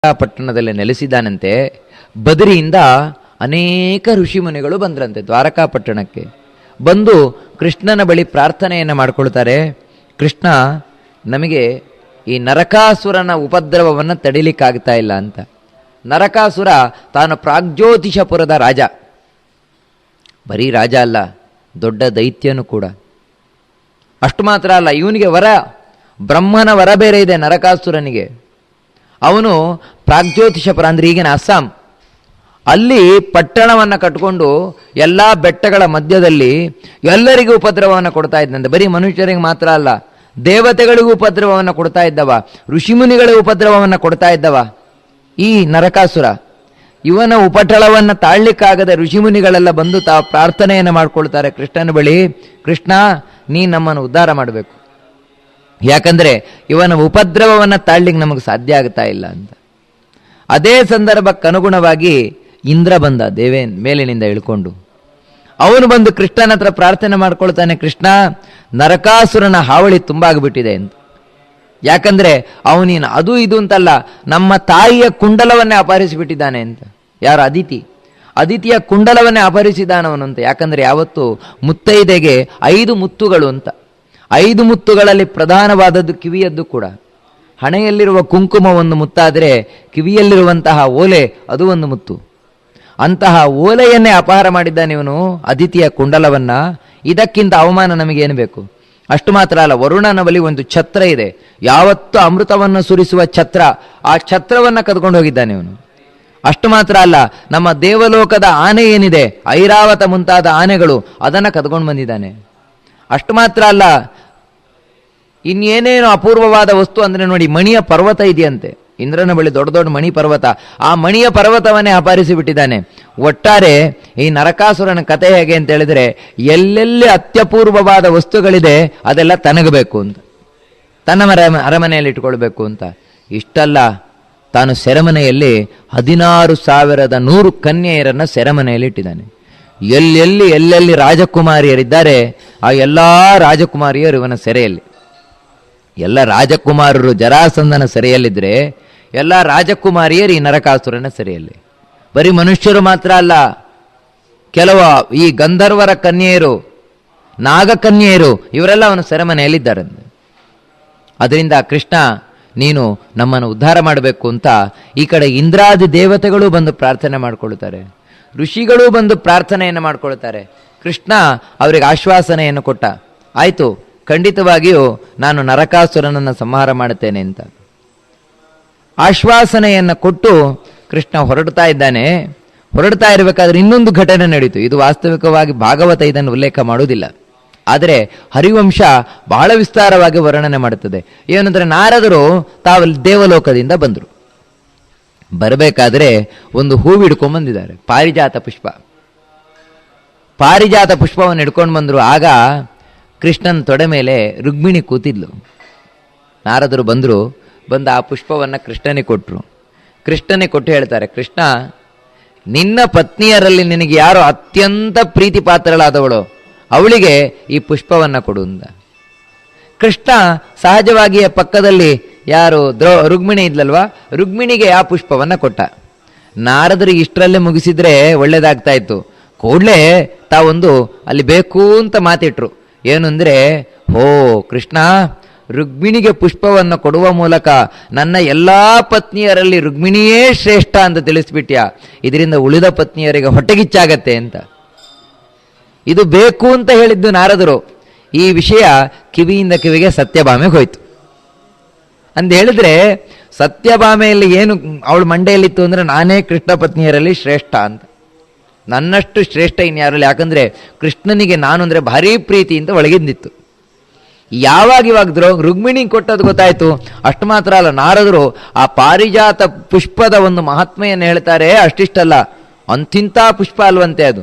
ಪಟ್ಟಣದಲ್ಲಿ ನೆಲೆಸಿದ್ದಾನಂತೆ. ಬದರಿಯಿಂದ ಅನೇಕ ಋಷಿಮುನಿಗಳು ಬಂದ್ರಂತೆ ದ್ವಾರಕಾಪಟ್ಟಣಕ್ಕೆ. ಬಂದು ಕೃಷ್ಣನ ಬಳಿ ಪ್ರಾರ್ಥನೆಯನ್ನು ಮಾಡಿಕೊಳ್ತಾರೆ. ಕೃಷ್ಣ, ನಮಗೆ ಈ ನರಕಾಸುರನ ಉಪದ್ರವವನ್ನು ತಡಿಲಿಕ್ಕಾಗ್ತಾ ಇಲ್ಲ ಅಂತ. ನರಕಾಸುರ ತಾನು ಪ್ರಾಗ್ಜ್ಯೋತಿಷಪುರದ ರಾಜ, ಬರೀ ರಾಜ ಅಲ್ಲ, ದೊಡ್ಡ ದೈತ್ಯನು ಕೂಡ. ಅಷ್ಟು ಮಾತ್ರ ಅಲ್ಲ, ಇವನಿಗೆ ವರ, ಬ್ರಹ್ಮನ ವರ ಬೇರೆ ಇದೆ ನರಕಾಸುರನಿಗೆ. ಅವನು ಪ್ರಾಗ್ಜ್ಯೋತಿಷಪುರ ಅಂದರೆ ಈಗಿನ ಅಸ್ಸಾಂ, ಅಲ್ಲಿ ಪಟ್ಟಣವನ್ನು ಕಟ್ಟಿಕೊಂಡು ಎಲ್ಲ ಬೆಟ್ಟಗಳ ಮಧ್ಯದಲ್ಲಿ ಎಲ್ಲರಿಗೂ ಉಪದ್ರವವನ್ನು ಕೊಡ್ತಾ ಇದ್ದಂತೆ. ಬರೀ ಮನುಷ್ಯರಿಗೆ ಮಾತ್ರ ಅಲ್ಲ, ದೇವತೆಗಳಿಗೂ ಉಪದ್ರವವನ್ನು ಕೊಡ್ತಾ ಇದ್ದವ, ಋಷಿಮುನಿಗಳಿಗೂ ಉಪದ್ರವವನ್ನು ಕೊಡ್ತಾ ಇದ್ದವ ಈ ನರಕಾಸುರ. ಇವನ ಉಪಟಳವನ್ನು ತಾಳ್ಲಿಕ್ಕಾಗದ ಋಷಿಮುನಿಗಳೆಲ್ಲ ಬಂದು ತಾವು ಪ್ರಾರ್ಥನೆಯನ್ನು ಮಾಡ್ಕೊಳ್ತಾರೆ ಕೃಷ್ಣನ ಬಳಿ. ಕೃಷ್ಣ, ನೀ ನಮ್ಮನ್ನು ಉದ್ಧಾರ ಮಾಡಬೇಕು, ಯಾಕಂದರೆ ಇವನ ಉಪದ್ರವವನ್ನು ತಾಳ್ಲಿಕ್ಕೆ ನಮಗೆ ಸಾಧ್ಯ ಆಗ್ತಾ ಇಲ್ಲ ಅಂತ. ಅದೇ ಸಂದರ್ಭಕ್ಕನುಗುಣವಾಗಿ ಇಂದ್ರ ಬಂದ, ಮೇಲಿನಿಂದ ಇಳ್ಕೊಂಡು. ಅವನು ಬಂದು ಕೃಷ್ಣನ ಹತ್ರ ಪ್ರಾರ್ಥನೆ ಮಾಡ್ಕೊಳ್ತಾನೆ, ಕೃಷ್ಣ, ನರಕಾಸುರನ ಹಾವಳಿ ತುಂಬ ಆಗಿಬಿಟ್ಟಿದೆ ಅಂತ. ಯಾಕಂದರೆ ಅವನೀನು ಅದು ಇದು ಅಂತಲ್ಲ, ನಮ್ಮ ತಾಯಿಯ ಕುಂಡಲವನ್ನೇ ಅಪಹರಿಸಿಬಿಟ್ಟಿದ್ದಾನೆ ಅಂತ. ಯಾರು? ಅದಿತಿಯ ಕುಂಡಲವನ್ನೇ ಅಪಹರಿಸಿದಾನವನು ಅಂತ. ಯಾಕಂದರೆ ಯಾವತ್ತು ಮುತ್ತೈದೆಗೆ 5 ಮುತ್ತುಗಳು ಅಂತ. 5 ಮುತ್ತುಗಳಲ್ಲಿ ಪ್ರಧಾನವಾದದ್ದು ಕಿವಿಯದ್ದು ಕೂಡ. ಹಣೆಯಲ್ಲಿರುವ ಕುಂಕುಮ ಒಂದು ಮುತ್ತಾದರೆ ಕಿವಿಯಲ್ಲಿರುವಂತಹ ಓಲೆ ಅದು ಒಂದು ಮುತ್ತು. ಅಂತಹ ಓಲೆಯನ್ನೇ ಅಪಹಾರ ಮಾಡಿದ್ದಾನೆ ಇವನು, ಅದಿತಿಯ ಕುಂಡಲವನ್ನ. ಇದಕ್ಕಿಂತ ಅವಮಾನ ನಮಗೇನು ಬೇಕು? ಅಷ್ಟು ಮಾತ್ರ ಅಲ್ಲ, ವರುಣನ ಬಳಿ ಒಂದು ಛತ್ರ ಇದೆ, ಯಾವತ್ತೂ ಅಮೃತವನ್ನು ಸುರಿಸುವ ಛತ್ರ. ಆ ಛತ್ರವನ್ನು ಕದ್ಕೊಂಡು ಹೋಗಿದ್ದಾನೆ ಇವನು. ಅಷ್ಟು ಮಾತ್ರ ಅಲ್ಲ, ನಮ್ಮ ದೇವಲೋಕದ ಆನೆ ಏನಿದೆ, ಐರಾವತ ಮುಂತಾದ ಆನೆಗಳು, ಅದನ್ನು ಕದ್ಕೊಂಡು ಬಂದಿದ್ದಾನೆ. ಅಷ್ಟು ಮಾತ್ರ ಅಲ್ಲ, ಇನ್ನೇನೇನು ಅಪೂರ್ವವಾದ ವಸ್ತು ಅಂದರೆ ನೋಡಿ, ಮಣಿಯ ಪರ್ವತ ಇದೆಯಂತೆ ಇಂದ್ರನ ಬಳಿ, ದೊಡ್ಡ ದೊಡ್ಡ ಮಣಿ ಪರ್ವತ. ಆ ಮಣಿಯ ಪರ್ವತವನ್ನೇ ಅಪಹರಿಸಿ ಬಿಟ್ಟಿದ್ದಾನೆ. ಒಟ್ಟಾರೆ ಈ ನರಕಾಸುರನ ಕಥೆ ಹೇಗೆ ಅಂತ ಹೇಳಿದ್ರೆ, ಎಲ್ಲೆಲ್ಲಿ ಅತ್ಯಪೂರ್ವವಾದ ವಸ್ತುಗಳಿದೆ ಅದೆಲ್ಲ ತನಗಬೇಕು ಅಂತ, ತನ್ನ ಅರಮನೆಯಲ್ಲಿ ಇಟ್ಕೊಳ್ಬೇಕು ಅಂತ. ಇಷ್ಟಲ್ಲ, ತಾನು ಸೆರೆಮನೆಯಲ್ಲಿ 16,100 ಕನ್ಯೆಯರನ್ನು ಸೆರೆಮನೆಯಲ್ಲಿ ಇಟ್ಟಿದ್ದಾನೆ. ಎಲ್ಲೆಲ್ಲಿ ರಾಜಕುಮಾರಿಯರಿದ್ದಾರೆ ಆ ಎಲ್ಲ ರಾಜಕುಮಾರಿಯರು ಇವನ ಸೆರೆಯಲ್ಲಿ. ಎಲ್ಲ ರಾಜಕುಮಾರರು ಜರಾಸಂಧನ ಸೆರೆಯಲ್ಲಿದ್ದರೆ, ಎಲ್ಲ ರಾಜಕುಮಾರಿಯರು ಈ ನರಕಾಸುರನ ಸೆರೆಯಲ್ಲಿ. ಬರೀ ಮನುಷ್ಯರು ಮಾತ್ರ ಅಲ್ಲ, ಕೆಲವು ಈ ಗಂಧರ್ವರ ಕನ್ಯೆಯರು, ನಾಗಕನ್ಯೆಯರು, ಇವರೆಲ್ಲ ಅವನ ಸೆರೆಮನೆಯಲ್ಲಿದ್ದಾರೆ. ಅದರಿಂದ ಕೃಷ್ಣ, ನೀನು ನಮ್ಮನ್ನು ಉದ್ಧಾರ ಮಾಡಬೇಕು ಅಂತ ಈ ಕಡೆ ಇಂದ್ರಾದಿ ದೇವತೆಗಳು ಬಂದು ಪ್ರಾರ್ಥನೆ ಮಾಡಿಕೊಳ್ತಾರೆ, ಋಷಿಗಳು ಬಂದು ಪ್ರಾರ್ಥನೆಯನ್ನು ಮಾಡಿಕೊಳ್ತಾರೆ. ಕೃಷ್ಣ ಅವರಿಗೆ ಆಶ್ವಾಸನೆಯನ್ನು ಕೊಟ್ಟ, ಆಯಿತು, ಖಂಡಿತವಾಗಿಯೂ ನಾನು ನರಕಾಸುರನನ್ನು ಸಂಹಾರ ಮಾಡುತ್ತೇನೆ ಅಂತ ಆಶ್ವಾಸನೆಯನ್ನು ಕೊಟ್ಟು ಕೃಷ್ಣ ಹೊರಡ್ತಾ ಇದ್ದಾನೆ. ಹೊರಡ್ತಾ ಇರಬೇಕಾದ್ರೆ ಇನ್ನೊಂದು ಘಟನೆ ನಡೀತು. ಇದು ವಾಸ್ತವಿಕವಾಗಿ ಭಾಗವತ ಇದನ್ನು ಉಲ್ಲೇಖ ಮಾಡುವುದಿಲ್ಲ, ಆದರೆ ಹರಿವಂಶ ಬಹಳ ವಿಸ್ತಾರವಾಗಿ ವರ್ಣನೆ ಮಾಡುತ್ತದೆ. ಏನಂದರೆ, ನಾರದರು ತಾವು ದೇವಲೋಕದಿಂದ ಬಂದರು. ಬರಬೇಕಾದ್ರೆ ಒಂದು ಹೂವು ಹಿಡ್ಕೊಂಡು ಬಂದಿದ್ದಾರೆ, ಪಾರಿಜಾತ ಪುಷ್ಪ. ಪಾರಿಜಾತ ಪುಷ್ಪವನ್ನು ಹಿಡ್ಕೊಂಡು ಬಂದರು. ಆಗ ಕೃಷ್ಣನ ತೊಡೆ ಮೇಲೆ ರುಕ್ಮಿಣಿ ಕೂತಿದ್ಲು. ನಾರದರು ಬಂದು ಆ ಪುಷ್ಪವನ್ನು ಕೃಷ್ಣನಿಗೆ ಕೊಟ್ಟರು. ಕೃಷ್ಣನಿಗೆ ಕೊಟ್ಟು ಹೇಳ್ತಾರೆ, ಕೃಷ್ಣ, ನಿನ್ನ ಪತ್ನಿಯರಲ್ಲಿ ನಿನಗೆ ಯಾರು ಅತ್ಯಂತ ಪ್ರೀತಿ ಪಾತ್ರಳಾದವಳು, ಅವಳಿಗೆ ಈ ಪುಷ್ಪವನ್ನು ಕೊಡು ಅಂದ. ಕೃಷ್ಣ ಸಹಜವಾಗಿ ಪಕ್ಕದಲ್ಲಿ ಯಾರು ರುಕ್ಮಿಣಿ ಇದ್ಲಲ್ವಾ, ರುಕ್ಮಿಣಿಗೆ ಆ ಪುಷ್ಪವನ್ನು ಕೊಟ್ಟ. ನಾರದರಿಗೆ ಇಷ್ಟರಲ್ಲೇ ಮುಗಿಸಿದ್ರೆ ಒಳ್ಳೇದಾಗ್ತಾ ಇತ್ತು. ಕೂಡಲೇ ತಾವೊಂದು ಅಲ್ಲಿ ಬೇಕು ಅಂತ ಮಾತಿಟ್ರು. ಏನು ಅಂದರೆ, ಹೋ ಕೃಷ್ಣ, ರುಕ್ಮಿಣಿಗೆ ಪುಷ್ಪವನ್ನು ಕೊಡುವ ಮೂಲಕ ನನ್ನ ಎಲ್ಲ ಪತ್ನಿಯರಲ್ಲಿ ರುಕ್ಮಿಣಿಯೇ ಶ್ರೇಷ್ಠ ಅಂತ ತಿಳಿಸ್ಬಿಟ್ಯಾ, ಇದರಿಂದ ಉಳಿದ ಪತ್ನಿಯರಿಗೆ ಹೊಟ್ಟೆಗಿಚ್ಚಾಗತ್ತೆ ಅಂತ. ಇದು ಬೇಕು ಅಂತ ಹೇಳಿದ್ದು ನಾರದರು. ಈ ವಿಷಯ ಕಿವಿಯಿಂದ ಕಿವಿಗೆ ಸತ್ಯಭಾಮೆಗೆ ಹೋಯ್ತು. ಅಂತ ಹೇಳಿದ್ರೆ, ಸತ್ಯಭಾಮೆಯಲ್ಲಿ ಏನು ಅವಳು ಮಂಡೆಯಲ್ಲಿತ್ತು ಅಂದರೆ, ನಾನೇ ಕೃಷ್ಣ ಪತ್ನಿಯರಲ್ಲಿ ಶ್ರೇಷ್ಠ ಅಂತ, ನನ್ನಷ್ಟು ಶ್ರೇಷ್ಠ ಇನ್ಯಾರಲ್ಲ. ಯಾಕಂದರೆ ಕೃಷ್ಣನಿಗೆ ನಾನು ಅಂದರೆ ಭಾರೀ ಪ್ರೀತಿ ಅಂತ ಒಳಗಿಂದಿತ್ತು. ಇವಾಗ ರುಕ್ಮಿಣಿ ಕೊಟ್ಟದ್ದು ಗೊತ್ತಾಯಿತು. ಅಷ್ಟು ಮಾತ್ರ ಅಲ್ಲ, ನಾರದರು ಆ ಪಾರಿಜಾತ ಪುಷ್ಪದ ಒಂದು ಮಹಾತ್ಮೆಯನ್ನು ಹೇಳ್ತಾರೆ. ಅಷ್ಟಿಷ್ಟಲ್ಲ, ಅಂತಿಂಥ ಪುಷ್ಪ ಅಲ್ವಂತೆ ಅದು.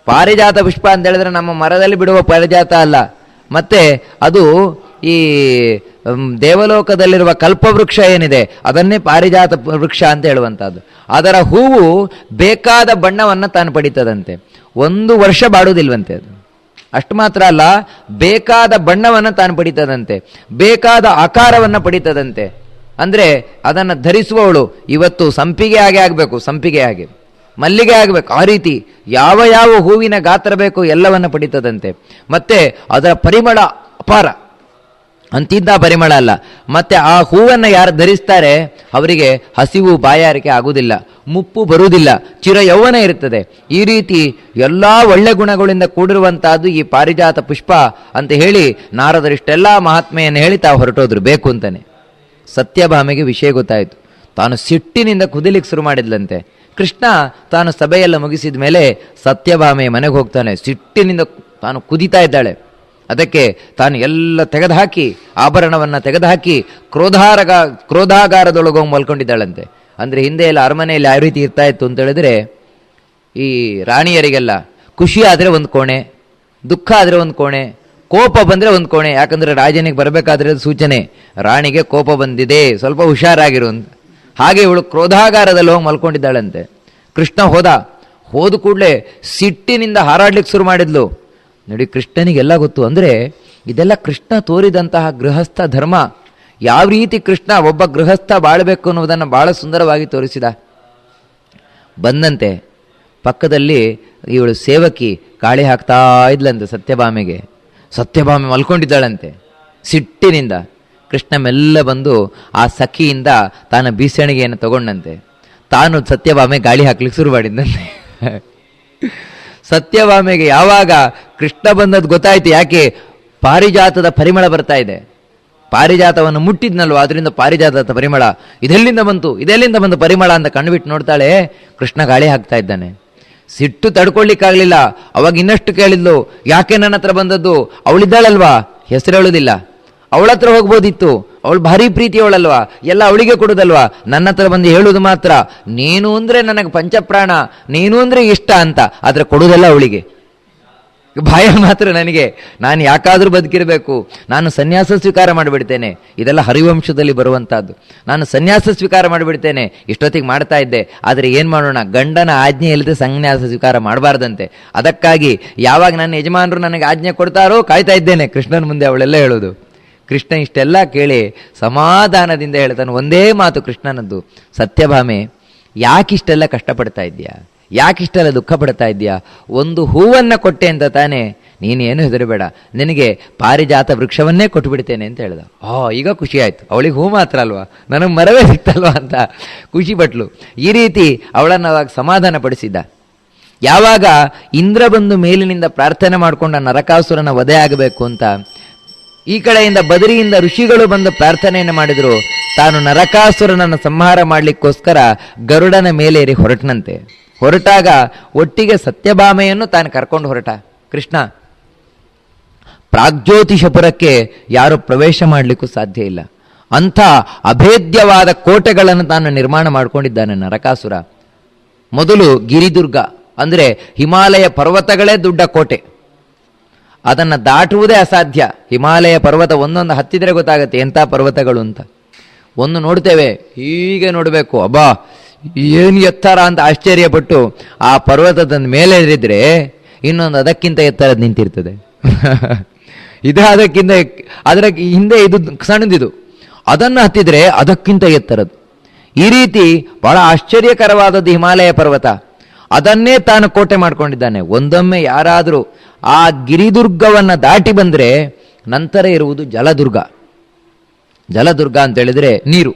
ಪಾರಿಜಾತ ಪುಷ್ಪ ಅಂತ ಹೇಳಿದ್ರೆ ನಮ್ಮ ಮರದಲ್ಲಿ ಬಿಡುವ ಪಾರಿಜಾತ ಅಲ್ಲ, ಮತ್ತೆ ಅದು ಈ ದೇವಲೋಕದಲ್ಲಿರುವ ಕಲ್ಪವೃಕ್ಷ ಏನಿದೆ ಅದನ್ನೇ ಪಾರಿಜಾತ ವೃಕ್ಷ ಅಂತ ಹೇಳುವಂಥದ್ದು. ಅದರ ಹೂವು ಬೇಕಾದ ಬಣ್ಣವನ್ನು ತಾನು ಪಡೀತದಂತೆ, 1 ವರ್ಷ ಬಾಡುವುದಿಲ್ವಂತೆ ಅದು. ಅಷ್ಟು ಮಾತ್ರ ಅಲ್ಲ, ಬೇಕಾದ ಬಣ್ಣವನ್ನು ತಾನು ಪಡೀತದಂತೆ, ಬೇಕಾದ ಆಕಾರವನ್ನು ಪಡೀತದಂತೆ. ಅಂದರೆ ಅದನ್ನು ಧರಿಸುವವಳು ಇವತ್ತು ಸಂಪಿಗೆ ಹಾಗೆ ಆಗಬೇಕು, ಸಂಪಿಗೆ ಹಾಗೆ, ಮಲ್ಲಿಗೆ ಆಗಬೇಕು, ಆ ರೀತಿ ಯಾವ ಯಾವ ಹೂವಿನ ಗಾತ್ರ ಬೇಕು ಎಲ್ಲವನ್ನು ಪಡಿತದಂತೆ. ಮತ್ತೆ ಅದರ ಪರಿಮಳ ಅಪಾರ, ಅಂತಿದ್ದ ಪರಿಮಳ ಅಲ್ಲ. ಮತ್ತೆ ಆ ಹೂವನ್ನು ಯಾರು ಧರಿಸ್ತಾರೆ ಅವರಿಗೆ ಹಸಿವು ಬಾಯಾರಿಕೆ ಆಗುವುದಿಲ್ಲ, ಮುಪ್ಪು ಬರುವುದಿಲ್ಲ, ಚಿರ ಯೌವನ ಇರುತ್ತದೆ. ಈ ರೀತಿ ಎಲ್ಲ ಒಳ್ಳೆ ಗುಣಗಳಿಂದ ಕೂಡಿರುವಂತಹದ್ದು ಈ ಪಾರಿಜಾತ ಪುಷ್ಪ ಅಂತ ಹೇಳಿ ನಾರದರಿಷ್ಟೆಲ್ಲ ಮಹಾತ್ಮೆಯನ್ನು ಹೇಳಿ ತಾವು ಹೊರಟೋದ್ರು ಬೇಕು ಅಂತಾನೆ. ಸತ್ಯಭಾಮೆಗೆ ವಿಷಯ ಗೊತ್ತಾಯಿತು. ತಾನು ಸಿಟ್ಟಿನಿಂದ ಕುದಿಲಿಕ್ಕೆ ಶುರು ಮಾಡಿದ್ಲಂತೆ. ಕೃಷ್ಣ ತಾನು ಸಭೆಯೆಲ್ಲ ಮುಗಿಸಿದ ಮೇಲೆ ಸತ್ಯಭಾಮೆಯ ಮನೆಗೆ ಹೋಗ್ತಾನೆ. ಸಿಟ್ಟಿನಿಂದ ತಾನು ಕುದಿತಾ ಇದ್ದಾಳೆ. ಅದಕ್ಕೆ ತಾನು ಎಲ್ಲ ತೆಗೆದುಹಾಕಿ, ಆಭರಣವನ್ನು ತೆಗೆದುಹಾಕಿ ಕ್ರೋಧಾಗಾರದೊಳಗೋಗಿ ಮಲ್ಕೊಂಡಿದ್ದಾಳಂತೆ. ಅಂದರೆ ಹಿಂದೆ ಎಲ್ಲ ಅರಮನೆಯಲ್ಲಿ ಯಾವ ರೀತಿ ಇರ್ತಾ ಇತ್ತು ಅಂತ ಹೇಳಿದ್ರೆ, ಈ ರಾಣಿಯರಿಗೆಲ್ಲ ಖುಷಿ ಆದರೆ ಒಂದು ಕೋಣೆ, ದುಃಖ ಆದರೆ ಒಂದು ಕೋಣೆ, ಕೋಪ ಬಂದರೆ ಒಂದು ಕೋಣೆ. ಯಾಕಂದರೆ ರಾಜನಿಗೆ ಬರಬೇಕಾದ್ರೆ ಸೂಚನೆ, ರಾಣಿಗೆ ಕೋಪ ಬಂದಿದೆ, ಸ್ವಲ್ಪ ಹುಷಾರಾಗಿರು ಅಂತ. ಹಾಗೆ ಇವಳು ಕ್ರೋಧಾಗಾರದಲ್ಲಿ ಹೋಗಿ ಮಲ್ಕೊಂಡಿದ್ದಾಳಂತೆ. ಕೃಷ್ಣ ಹೋದ ಕೂಡಲೇ ಸಿಟ್ಟಿನಿಂದ ಹಾರಾಡ್ಲಿಕ್ಕೆ ಶುರು ಮಾಡಿದ್ಲು. ನೋಡಿ, ಕೃಷ್ಣನಿಗೆಲ್ಲ ಗೊತ್ತು. ಅಂದರೆ ಇದೆಲ್ಲ ಕೃಷ್ಣ ತೋರಿದಂತಹ ಗೃಹಸ್ಥ ಧರ್ಮ. ಯಾವ ರೀತಿ ಕೃಷ್ಣ ಒಬ್ಬ ಗೃಹಸ್ಥ ಬಾಳಬೇಕು ಅನ್ನೋದನ್ನು ಬಹಳ ಸುಂದರವಾಗಿ ತೋರಿಸಿದ. ಬಂದಂತೆ ಪಕ್ಕದಲ್ಲಿ ಇವಳು ಸೇವಕಿ ಗಾಳಿ ಹಾಕ್ತಾ ಇದ್ಲಂತೆ ಸತ್ಯಭಾಮೆಗೆ. ಸತ್ಯಭಾಮೆ ಮಲ್ಕೊಂಡಿದ್ದಾಳಂತೆ ಸಿಟ್ಟಿನಿಂದ. ಕೃಷ್ಣ ಮೆಲ್ಲ ಬಂದು ಆ ಸಖಿಯಿಂದ ತಾನು ಬೀಸಣಿಗೆಯನ್ನು ತಗೊಂಡಂತೆ. ತಾನು ಸತ್ಯಭಾಮೆ ಗಾಳಿ ಹಾಕ್ಲಿಕ್ಕೆ ಶುರು ಮಾಡಿದ್ದಂತೆ. ಸತ್ಯಭಾಮೆಗೆ ಯಾವಾಗ ಕೃಷ್ಣ ಬಂದದ್ದು ಗೊತ್ತಾಯ್ತು. ಯಾಕೆ? ಪಾರಿಜಾತದ ಪರಿಮಳ ಬರ್ತಾ ಇದೆ. ಪಾರಿಜಾತವನ್ನು ಮುಟ್ಟಿದ್ನಲ್ವ, ಅದರಿಂದ ಪಾರಿಜಾತದ ಪರಿಮಳ ಇದೆಲ್ಲಿಂದ ಬಂತು ಪರಿಮಳ ಅಂತ ಕಣ್ಬಿಟ್ಟು ನೋಡ್ತಾಳೆ. ಕೃಷ್ಣ ಗಾಳಿ ಹಾಕ್ತಾ ಇದ್ದಾನೆ. ಸಿಟ್ಟು ತಡ್ಕೊಳ್ಳಿಕ್ಕಾಗಲಿಲ್ಲ. ಅವಾಗ ಇನ್ನಷ್ಟು ಕೇಳಿದ್ಲು, ಯಾಕೆ ನನ್ನ ಹತ್ರ ಬಂದದ್ದು? ಅವಳಿದ್ದಾಳಲ್ವಾ, ಹೆಸರು ಹೇಳೋದಿಲ್ಲ, ಅವಳ ಹತ್ರ ಹೋಗ್ಬೋದಿತ್ತು. ಅವಳು ಭಾರಿ ಪ್ರೀತಿಯವಳಲ್ವಾ, ಎಲ್ಲ ಅವಳಿಗೆ ಕೊಡೋದಲ್ವಾ, ನನ್ನ ಹತ್ರ ಬಂದು ಹೇಳುವುದು ಮಾತ್ರ ನೀನು ಅಂದರೆ ನನಗೆ ಪಂಚಪ್ರಾಣ, ನೀನು ಅಂದರೆ ಇಷ್ಟ ಅಂತ. ಆದರೆ ಕೊಡೋದೆಲ್ಲ ಅವಳಿಗೆ, ಭಯ ಮಾತ್ರ ನನಗೆ. ನಾನು ಯಾಕಾದರೂ ಬದುಕಿರಬೇಕು, ನಾನು ಸನ್ಯಾಸ ಸ್ವೀಕಾರ ಮಾಡಿಬಿಡ್ತೇನೆ. ಇದೆಲ್ಲ ಹರಿವಂಶದಲ್ಲಿ ಬರುವಂತಹದ್ದು. ನಾನು ಸನ್ಯಾಸ ಸ್ವೀಕಾರ ಮಾಡಿಬಿಡ್ತೇನೆ, ಇಷ್ಟೊತ್ತಿಗೆ ಮಾಡ್ತಾ ಇದ್ದೆ. ಆದರೆ ಏನು ಮಾಡೋಣ, ಗಂಡನ ಆಜ್ಞೆ ಇಲ್ಲದೆ ಸನ್ಯಾಸ ಸ್ವೀಕಾರ ಮಾಡಬಾರ್ದಂತೆ. ಅದಕ್ಕಾಗಿ ಯಾವಾಗ ನನ್ನ ಯಜಮಾನರು ನನಗೆ ಆಜ್ಞೆ ಕೊಡ್ತಾರೋ ಕಾಯ್ತಾ ಇದ್ದೇನೆ. ಕೃಷ್ಣನ ಮುಂದೆ ಅವಳೆಲ್ಲ ಹೇಳೋದು. ಕೃಷ್ಣ ಇಷ್ಟೆಲ್ಲ ಕೇಳಿ ಸಮಾಧಾನದಿಂದ ಹೇಳ್ತಾನೆ. ಒಂದೇ ಮಾತು ಕೃಷ್ಣನದ್ದು, ಸತ್ಯಭಾಮೆ ಯಾಕಿಷ್ಟೆಲ್ಲ ಕಷ್ಟಪಡ್ತಾ ಇದ್ದೀಯಾ, ಯಾಕಿಷ್ಟೆಲ್ಲ ದುಃಖ ಪಡ್ತಾ ಇದ್ದೀಯಾ? ಒಂದು ಹೂವನ್ನು ಕೊಟ್ಟೆ ಅಂತ ತಾನೇ, ನೀನೇನು ಹೆದರಬೇಡ, ನಿನಗೆ ಪಾರಿಜಾತ ವೃಕ್ಷವನ್ನೇ ಕೊಟ್ಟು ಬಿಡ್ತೇನೆ ಅಂತ ಹೇಳ್ದ. ಈಗ ಖುಷಿ ಆಯಿತು. ಅವಳಿಗೆ ಹೂ ಮಾತ್ರ ಅಲ್ವಾ, ನನಗೆ ಮರವೇ ಸಿಕ್ತಲ್ವಾ ಅಂತ ಖುಷಿ ಪಟ್ಲು. ಈ ರೀತಿ ಅವಳನ್ನು ಅವಾಗ ಸಮಾಧಾನ ಪಡಿಸಿದ್ದ. ಯಾವಾಗ ಇಂದ್ರ ಬಂದು ಮೇಲಿನಿಂದ ಪ್ರಾರ್ಥನೆ ಮಾಡಿಕೊಂಡ ನರಕಾಸುರನ ವಧೆ ಆಗಬೇಕು ಅಂತ, ಈ ಕಡೆಯಿಂದ ಬದರಿಯಿಂದ ಋಷಿಗಳು ಬಂದು ಪ್ರಾರ್ಥನೆಯನ್ನು ಮಾಡಿದರು. ತಾನು ನರಕಾಸುರನನ್ನು ಸಂಹಾರ ಮಾಡಲಿಕ್ಕೋಸ್ಕರ ಗರುಡನ ಮೇಲೇರಿ ಹೊರಟನಂತೆ. ಹೊರಟಾಗ ಒಟ್ಟಿಗೆ ಸತ್ಯಭಾಮೆಯನ್ನು ತಾನು ಕರ್ಕೊಂಡು ಹೊರಟ ಕೃಷ್ಣ. ಪ್ರಾಗ್ಜ್ಯೋತಿಷಪುರಕ್ಕೆ ಯಾರು ಪ್ರವೇಶ ಮಾಡಲಿಕ್ಕೂ ಸಾಧ್ಯ ಇಲ್ಲ. ಅಂಥ ಅಭೇದ್ಯವಾದ ಕೋಟೆಗಳನ್ನು ತಾನು ನಿರ್ಮಾಣ ಮಾಡಿಕೊಂಡಿದ್ದಾನೆ ನರಕಾಸುರ. ಮೊದಲು ಗಿರಿದುರ್ಗ, ಅಂದರೆ ಹಿಮಾಲಯ ಪರ್ವತಗಳೇ ದೊಡ್ಡ ಕೋಟೆ, ಅದನ್ನು ದಾಟುವುದೇ ಅಸಾಧ್ಯ. ಹಿಮಾಲಯ ಪರ್ವತ ಒಂದೊಂದು ಹತ್ತಿದರೆ ಗೊತ್ತಾಗುತ್ತೆ ಎಂಥ ಪರ್ವತಗಳು ಅಂತ. ಒಂದು ನೋಡ್ತೇವೆ, ಹೀಗೆ ನೋಡಬೇಕು, ಅಬ್ಬಾ ಏನು ಎತ್ತರ ಅಂತ ಆಶ್ಚರ್ಯಪಟ್ಟು ಆ ಪರ್ವತದ ಮೇಲೆ ಇರಿದ್ರೆ ಇನ್ನೊಂದು ಅದಕ್ಕಿಂತ ಎತ್ತರದ್ದು ನಿಂತಿರ್ತದೆ. ಇದು ಅದರ ಹಿಂದೆ ಇದು ಸಣ್ಣದಿದು, ಅದನ್ನು ಹತ್ತಿದ್ರೆ ಅದಕ್ಕಿಂತ ಎತ್ತರದ್ದು. ಈ ರೀತಿ ಬಹಳ ಆಶ್ಚರ್ಯಕರವಾದದ್ದು ಹಿಮಾಲಯ ಪರ್ವತ. ಅದನ್ನೇ ತಾನು ಕೋಟೆ ಮಾಡಿಕೊಂಡಿದ್ದಾನೆ. ಒಂದೊಮ್ಮೆ ಯಾರಾದರೂ ಆ ಗಿರಿದುರ್ಗವನ್ನು ದಾಟಿ ಬಂದರೆ ನಂತರ ಇರುವುದು ಜಲದುರ್ಗ. ಜಲದುರ್ಗ ಅಂತ ಹೇಳಿದರೆ ನೀರು.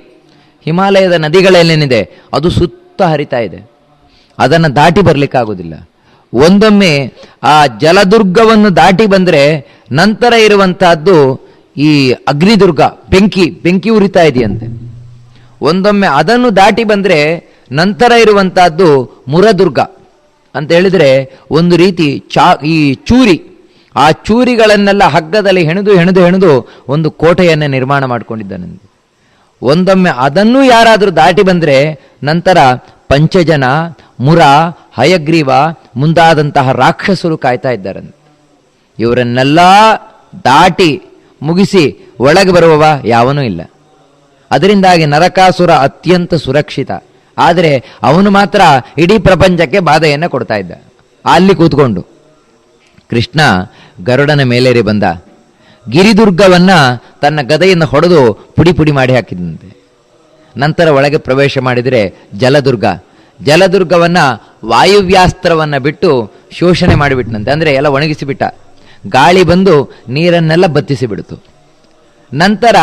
ಹಿಮಾಲಯದ ನದಿಗಳೇನೇನಿದೆ ಅದು ಸುತ್ತ ಹರಿತಾ ಇದೆ, ಅದನ್ನು ದಾಟಿ ಬರಲಿಕ್ಕಾಗೋದಿಲ್ಲ. ಒಂದೊಮ್ಮೆ ಆ ಜಲದುರ್ಗವನ್ನು ದಾಟಿ ಬಂದರೆ ನಂತರ ಇರುವಂತಹದ್ದು ಈ ಅಗ್ನಿದುರ್ಗ, ಬೆಂಕಿ ಉರಿತಾ ಇದೆಯಂತೆ. ಒಂದೊಮ್ಮೆ ಅದನ್ನು ದಾಟಿ ಬಂದರೆ ನಂತರ ಇರುವಂತಹದ್ದು ಮುರದುರ್ಗ ಅಂತ ಹೇಳಿದರೆ ಒಂದು ರೀತಿ ಈ ಚೂರಿ, ಆ ಚೂರಿಗಳನ್ನೆಲ್ಲ ಹಗ್ಗದಲ್ಲಿ ಹೆಣೆದು ಒಂದು ಕೋಟೆಯನ್ನು ನಿರ್ಮಾಣ ಮಾಡಿಕೊಂಡಿದ್ದಾನೆ. ಒಂದೊಮ್ಮೆ ಅದನ್ನು ಯಾರಾದರೂ ದಾಟಿ ಬಂದರೆ ನಂತರ ಪಂಚಜನ, ಮುರ, ಹಯಗ್ರೀವ ಮುಂತಾದಂತಹ ರಾಕ್ಷಸರು ಕಾಯ್ತಾ ಇದ್ದಾರಂತೆ. ಇವರನ್ನೆಲ್ಲ ದಾಟಿ ಮುಗಿಸಿ ಒಳಗೆ ಬರುವವ ಯಾವನೂ ಇಲ್ಲ. ಅದರಿಂದಾಗಿ ನರಕಾಸುರ ಅತ್ಯಂತ ಸುರಕ್ಷಿತ. ಆದರೆ ಅವನು ಮಾತ್ರ ಇಡೀ ಪ್ರಪಂಚಕ್ಕೆ ಬಾಧೆಯನ್ನು ಕೊಡ್ತಾ ಇದ್ದ ಅಲ್ಲಿ ಕೂತ್ಕೊಂಡು. ಕೃಷ್ಣ ಗರುಡನ ಮೇಲೇರಿ ಬಂದ. ಗಿರಿದುರ್ಗವನ್ನ ತನ್ನ ಗದೆಯಿಂದ ಹೊಡೆದು ಪುಡಿ ಪುಡಿ ಮಾಡಿ ಹಾಕಿದಂತೆ. ನಂತರ ಒಳಗೆ ಪ್ರವೇಶ ಮಾಡಿದರೆ ಜಲದುರ್ಗವನ್ನ ವಾಯುವ್ಯಾಸ್ತ್ರವನ್ನ ಬಿಟ್ಟು ಶೋಷಣೆ ಮಾಡಿಬಿಟ್ನಂತೆ. ಅಂದರೆ ಎಲ್ಲ ಒಣಗಿಸಿಬಿಟ್ಟ. ಗಾಳಿ ಬಂದು ನೀರನ್ನೆಲ್ಲ ಬತ್ತಿಸಿಬಿಡ್ತು. ನಂತರ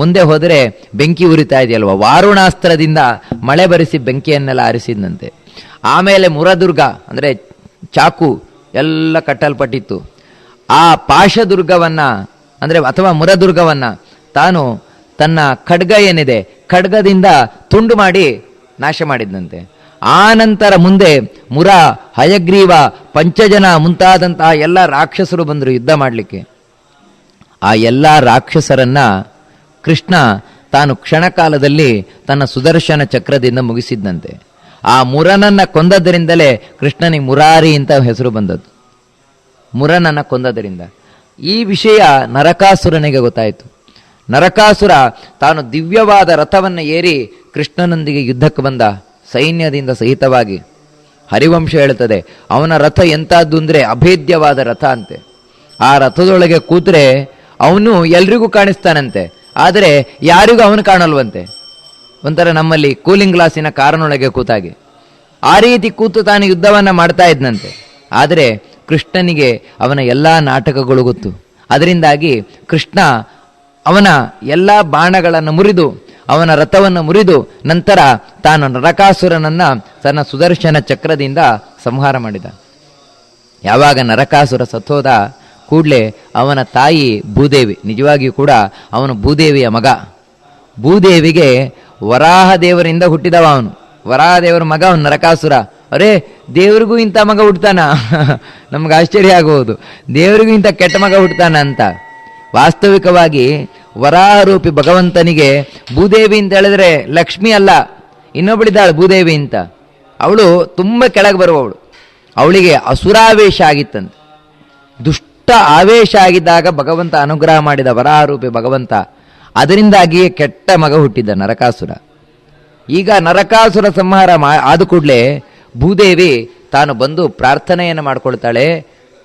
ಮುಂದೆ ಹೋದರೆ ಬೆಂಕಿ ಉರಿತಾ ಇದೆಯಲ್ವ, ವಾರುಣಾಸ್ತ್ರದಿಂದ ಮಳೆ ಬರಿಸಿ ಬೆಂಕಿಯನ್ನೆಲ್ಲ ಆರಿಸಿದಂತೆ. ಆಮೇಲೆ ಮುರದುರ್ಗ ಅಂದರೆ ಚಾಕು ಎಲ್ಲ ಕಟ್ಟಲ್ಪಟ್ಟಿತ್ತು. ಆ ಪಾಶದುರ್ಗವನ್ನ ಅಂದರೆ ಅಥವಾ ಮುರದುರ್ಗವನ್ನ ತಾನು ತನ್ನ ಖಡ್ಗ ಏನಿದೆ ಖಡ್ಗದಿಂದ ತುಂಡು ಮಾಡಿ ನಾಶ ಮಾಡಿದ್ದಂತೆ. ಆ ನಂತರ ಮುಂದೆ ಮುರ, ಹಯಗ್ರೀವ, ಪಂಚಜನ ಮುಂತಾದಂತಹ ಎಲ್ಲ ರಾಕ್ಷಸರು ಬಂದರು ಯುದ್ಧ ಮಾಡಲಿಕ್ಕೆ. ಆ ಎಲ್ಲ ರಾಕ್ಷಸರನ್ನ ಕೃಷ್ಣ ತಾನು ಕ್ಷಣಕಾಲದಲ್ಲಿ ತನ್ನ ಸುದರ್ಶನ ಚಕ್ರದಿಂದ ಮುಗಿಸಿದ್ದಂತೆ. ಆ ಮುರನನ್ನ ಕೊಂದದರಿಂದಲೇ ಕೃಷ್ಣನಿಗೆ ಮುರಾರಿ ಅಂತ ಹೆಸರು ಬಂದದ್ದು, ಮುರನನ್ನ ಕೊಂದದರಿಂದ. ಈ ವಿಷಯ ನರಕಾಸುರನಿಗೆ ಗೊತ್ತಾಯಿತು. ನರಕಾಸುರ ತಾನು ದಿವ್ಯವಾದ ರಥವನ್ನು ಏರಿ ಕೃಷ್ಣನೊಂದಿಗೆ ಯುದ್ಧಕ್ಕೆ ಬಂದ, ಸೈನ್ಯದಿಂದ ಸಹಿತವಾಗಿ. ಹರಿವಂಶ ಹೇಳುತ್ತದೆ ಅವನ ರಥ ಎಂಥದ್ದು ಅಂದರೆ ಅಭೇದ್ಯವಾದ ರಥ ಅಂತೆ. ಆ ರಥದೊಳಗೆ ಕೂತ್ರೆ ಅವನು ಎಲ್ರಿಗೂ ಕಾಣಿಸ್ತಾನಂತೆ, ಆದರೆ ಯಾರಿಗೂ ಅವನು ಕಾಣಲ್ವಂತೆ. ಒಂಥರ ನಮ್ಮಲ್ಲಿ ಕೂಲಿಂಗ್ ಗ್ಲಾಸಿನ ಕಾರಿನೊಳಗೆ ಕೂತಾಗೆ ಆ ರೀತಿ ಕೂತು ತಾನು ಯುದ್ಧವನ್ನು ಮಾಡ್ತಾ ಇದ್ನಂತೆ. ಆದರೆ ಕೃಷ್ಣನಿಗೆ ಅವನ ಎಲ್ಲ ನಾಟಕಗಳು ಗೊತ್ತು. ಅದರಿಂದಾಗಿ ಕೃಷ್ಣ ಅವನ ಎಲ್ಲ ಬಾಣಗಳನ್ನು ಮುರಿದು ಅವನ ರಥವನ್ನು ಮುರಿದು ನಂತರ ತಾನು ನರಕಾಸುರನನ್ನ ತನ್ನ ಸುದರ್ಶನ ಚಕ್ರದಿಂದ ಸಂಹಾರ ಮಾಡಿದ. ಯಾವಾಗ ನರಕಾಸುರ ಸತ್ತೋದ ಕೂಡಲೇ ಅವನ ತಾಯಿ ಭೂದೇವಿ, ನಿಜವಾಗಿಯೂ ಕೂಡ ಅವನು ಭೂದೇವಿಯ ಮಗ. ಭೂದೇವಿಗೆ ವರಾಹ ದೇವರಿಂದ ಹುಟ್ಟಿದವ ಅವನು, ವರಾಹ ದೇವರ ಮಗ ಅವನು ನರಕಾಸುರ. ಅರೇ, ದೇವರಿಗೂ ಇಂಥ ಮಗ ಹುಟ್ಟತಾನ ನಮ್ಗೆ ಆಶ್ಚರ್ಯ ಆಗುವುದು, ದೇವರಿಗೂ ಇಂಥ ಕೆಟ್ಟ ಮಗ ಹುಟ್ಟತಾನ ಅಂತ. ವಾಸ್ತವಿಕವಾಗಿ ವರಾಹರೂಪಿ ಭಗವಂತನಿಗೆ ಭೂದೇವಿ ಅಂತ ಹೇಳಿದ್ರೆ ಲಕ್ಷ್ಮಿ ಅಲ್ಲ, ಇನ್ನೊಬ್ಬಳಿದ್ದಾಳೆ ಭೂದೇವಿ ಅಂತ. ಅವಳು ತುಂಬ ಕೆಳಗೆ ಬರುವವಳು. ಅವಳಿಗೆ ಅಸುರಾವೇಶ ಆಗಿತ್ತಂತೆ, ದುಷ್ಟ ಆವೇಶ ಆಗಿದ್ದಾಗ ಭಗವಂತ ಅನುಗ್ರಹ ಮಾಡಿದ ವರಾಹರೂಪಿ ಭಗವಂತ. ಅದರಿಂದಾಗಿಯೇ ಕೆಟ್ಟ ಮಗ ಹುಟ್ಟಿದ್ದ ನರಕಾಸುರ. ಈಗ ನರಕಾಸುರ ಸಂಹಾರ ಆದ ಕೂಡಲೇ ಭೂದೇವಿ ತಾನು ಬಂದು ಪ್ರಾರ್ಥನೆಯನ್ನು ಮಾಡಿಕೊಳ್ತಾಳೆ.